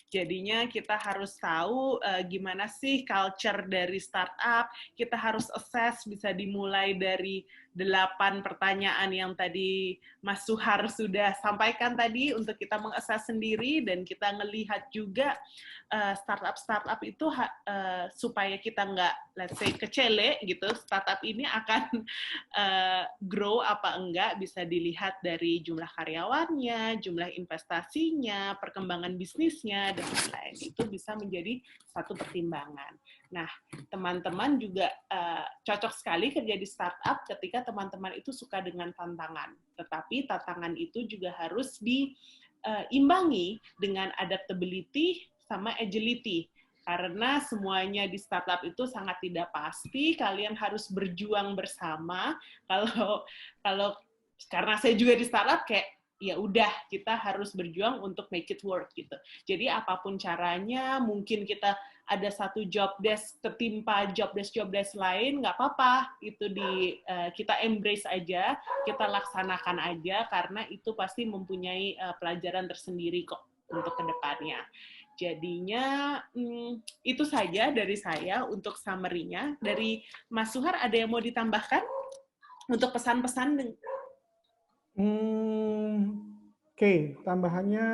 Jadinya kita harus tahu gimana sih culture dari startup, kita harus assess, bisa dimulai dari 8 pertanyaan yang tadi Mas Suhar sudah sampaikan tadi untuk kita mengassess sendiri dan kita ngelihat juga startup itu supaya kita nggak, let's say, kecele gitu, startup ini akan grow apa enggak bisa dilihat dari jumlah karyawannya, jumlah investasinya, perkembangan bisnisnya, dan lain-lain. Itu bisa menjadi satu pertimbangan. Nah, teman-teman juga cocok sekali kerja di startup ketika teman-teman itu suka dengan tantangan. Tetapi tantangan itu juga harus diimbangi dengan adaptability sama agility. Karena semuanya di startup itu sangat tidak pasti, kalian harus berjuang bersama. Kalau karena saya juga di startup kayak ya udah kita harus berjuang untuk make it work gitu. Jadi apapun caranya, mungkin kita ada satu job desk ketimpa job desk lain, nggak apa-apa, itu kita embrace aja, kita laksanakan aja karena itu pasti mempunyai pelajaran tersendiri kok untuk kedepannya. Jadinya itu saja dari saya untuk summary-nya. Dari Mas Suhar ada yang mau ditambahkan untuk pesan-pesan? Oke, tambahannya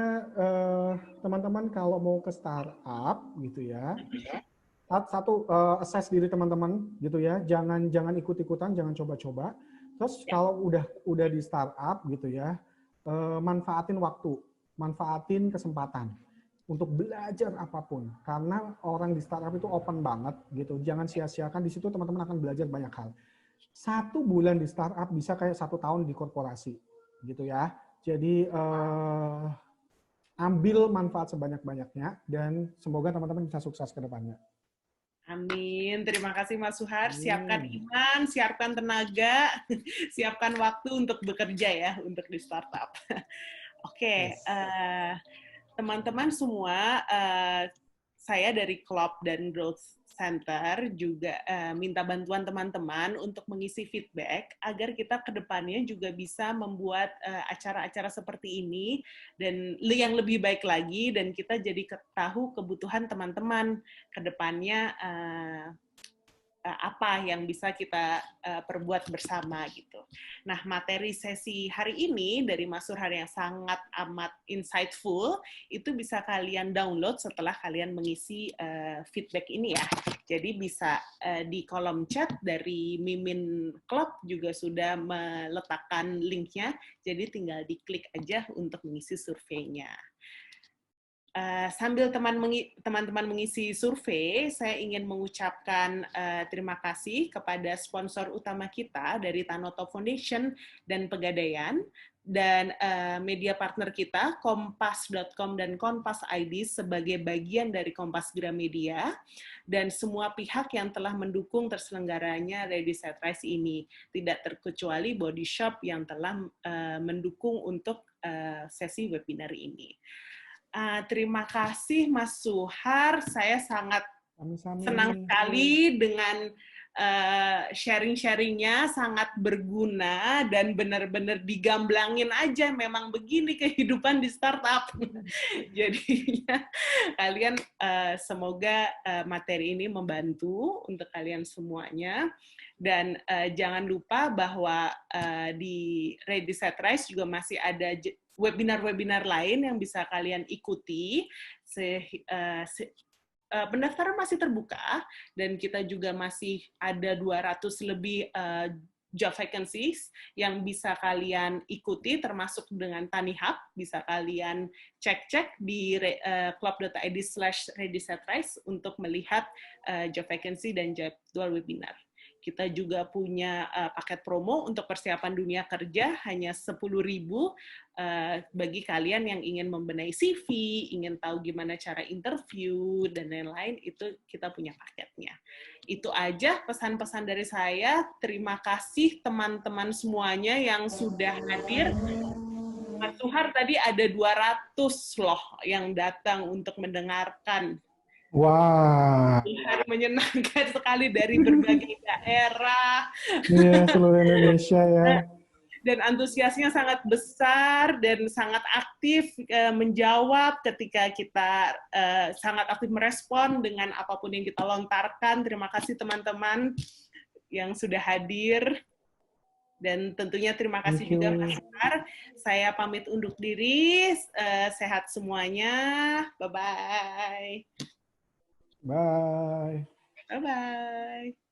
teman-teman kalau mau ke startup gitu ya, satu assess diri teman-teman gitu ya, jangan ikut-ikutan, jangan coba-coba. Terus kalau udah di startup gitu ya, manfaatin waktu, manfaatin kesempatan untuk belajar apapun, karena orang di startup itu open banget gitu, jangan sia-siakan. Di situ teman-teman akan belajar banyak hal. 1 bulan di startup bisa kayak 1 tahun di korporasi gitu ya. Jadi ambil manfaat sebanyak-banyaknya dan semoga teman-teman bisa sukses ke depannya. Amin. Terima kasih Mas Suhar. Siapkan iman, siapkan tenaga, siapkan waktu untuk bekerja ya, untuk di startup. Oke, teman-teman semua, saya dari Club dan Growth Center juga minta bantuan teman-teman untuk mengisi feedback agar kita ke depannya juga bisa membuat acara-acara seperti ini dan yang lebih baik lagi, dan kita jadi tahu kebutuhan teman-teman ke depannya apa yang bisa kita perbuat bersama gitu. Nah, materi sesi hari ini dari Mas Surhar yang sangat amat insightful, itu bisa kalian download setelah kalian mengisi feedback ini ya. Jadi bisa di kolom chat dari Mimin Club juga sudah meletakkan linknya, jadi tinggal diklik aja untuk mengisi surveinya. Sambil teman-teman mengisi survei, saya ingin mengucapkan terima kasih kepada sponsor utama kita dari Tanoto Foundation dan Pegadaian, dan media partner kita, Kompas.com dan Kompas ID sebagai bagian dari Kompas Gramedia, dan semua pihak yang telah mendukung terselenggaranya Ready Set Rise ini, tidak terkecuali Body Shop yang telah mendukung untuk sesi webinar ini. Terima kasih Mas Suhar, saya sangat senang sekali dengan sharing-sharingnya, sangat berguna dan benar-benar digamblangin aja, memang begini kehidupan di startup. Jadinya kalian semoga materi ini membantu untuk kalian semuanya. Dan jangan lupa bahwa di Ready Set Rise juga masih ada webinar-webinar lain yang bisa kalian ikuti. Pendaftaran masih terbuka, dan kita juga masih ada 200 lebih job vacancies yang bisa kalian ikuti, termasuk dengan TaniHub. Bisa kalian cek-cek di club.id/readysetrise untuk melihat job vacancy dan jadwal webinar. Kita juga punya paket promo untuk persiapan dunia kerja, hanya 10.000 bagi kalian yang ingin membenahi CV, ingin tahu gimana cara interview, dan lain-lain, itu kita punya paketnya. Itu aja pesan-pesan dari saya. Terima kasih teman-teman semuanya yang sudah hadir. Mas Suhar tadi ada 200 loh yang datang untuk mendengarkan. Wah. Menyenangkan sekali dari berbagai daerah. Iya, seluruh Indonesia ya. Dan antusiasnya sangat besar dan sangat aktif menjawab ketika kita sangat aktif merespon dengan apapun yang kita lontarkan. Terima kasih teman-teman yang sudah hadir. Dan tentunya terima kasih juga Mas Suhar. Saya pamit undur diri. Sehat semuanya. Bye-bye. Bye. Bye-bye.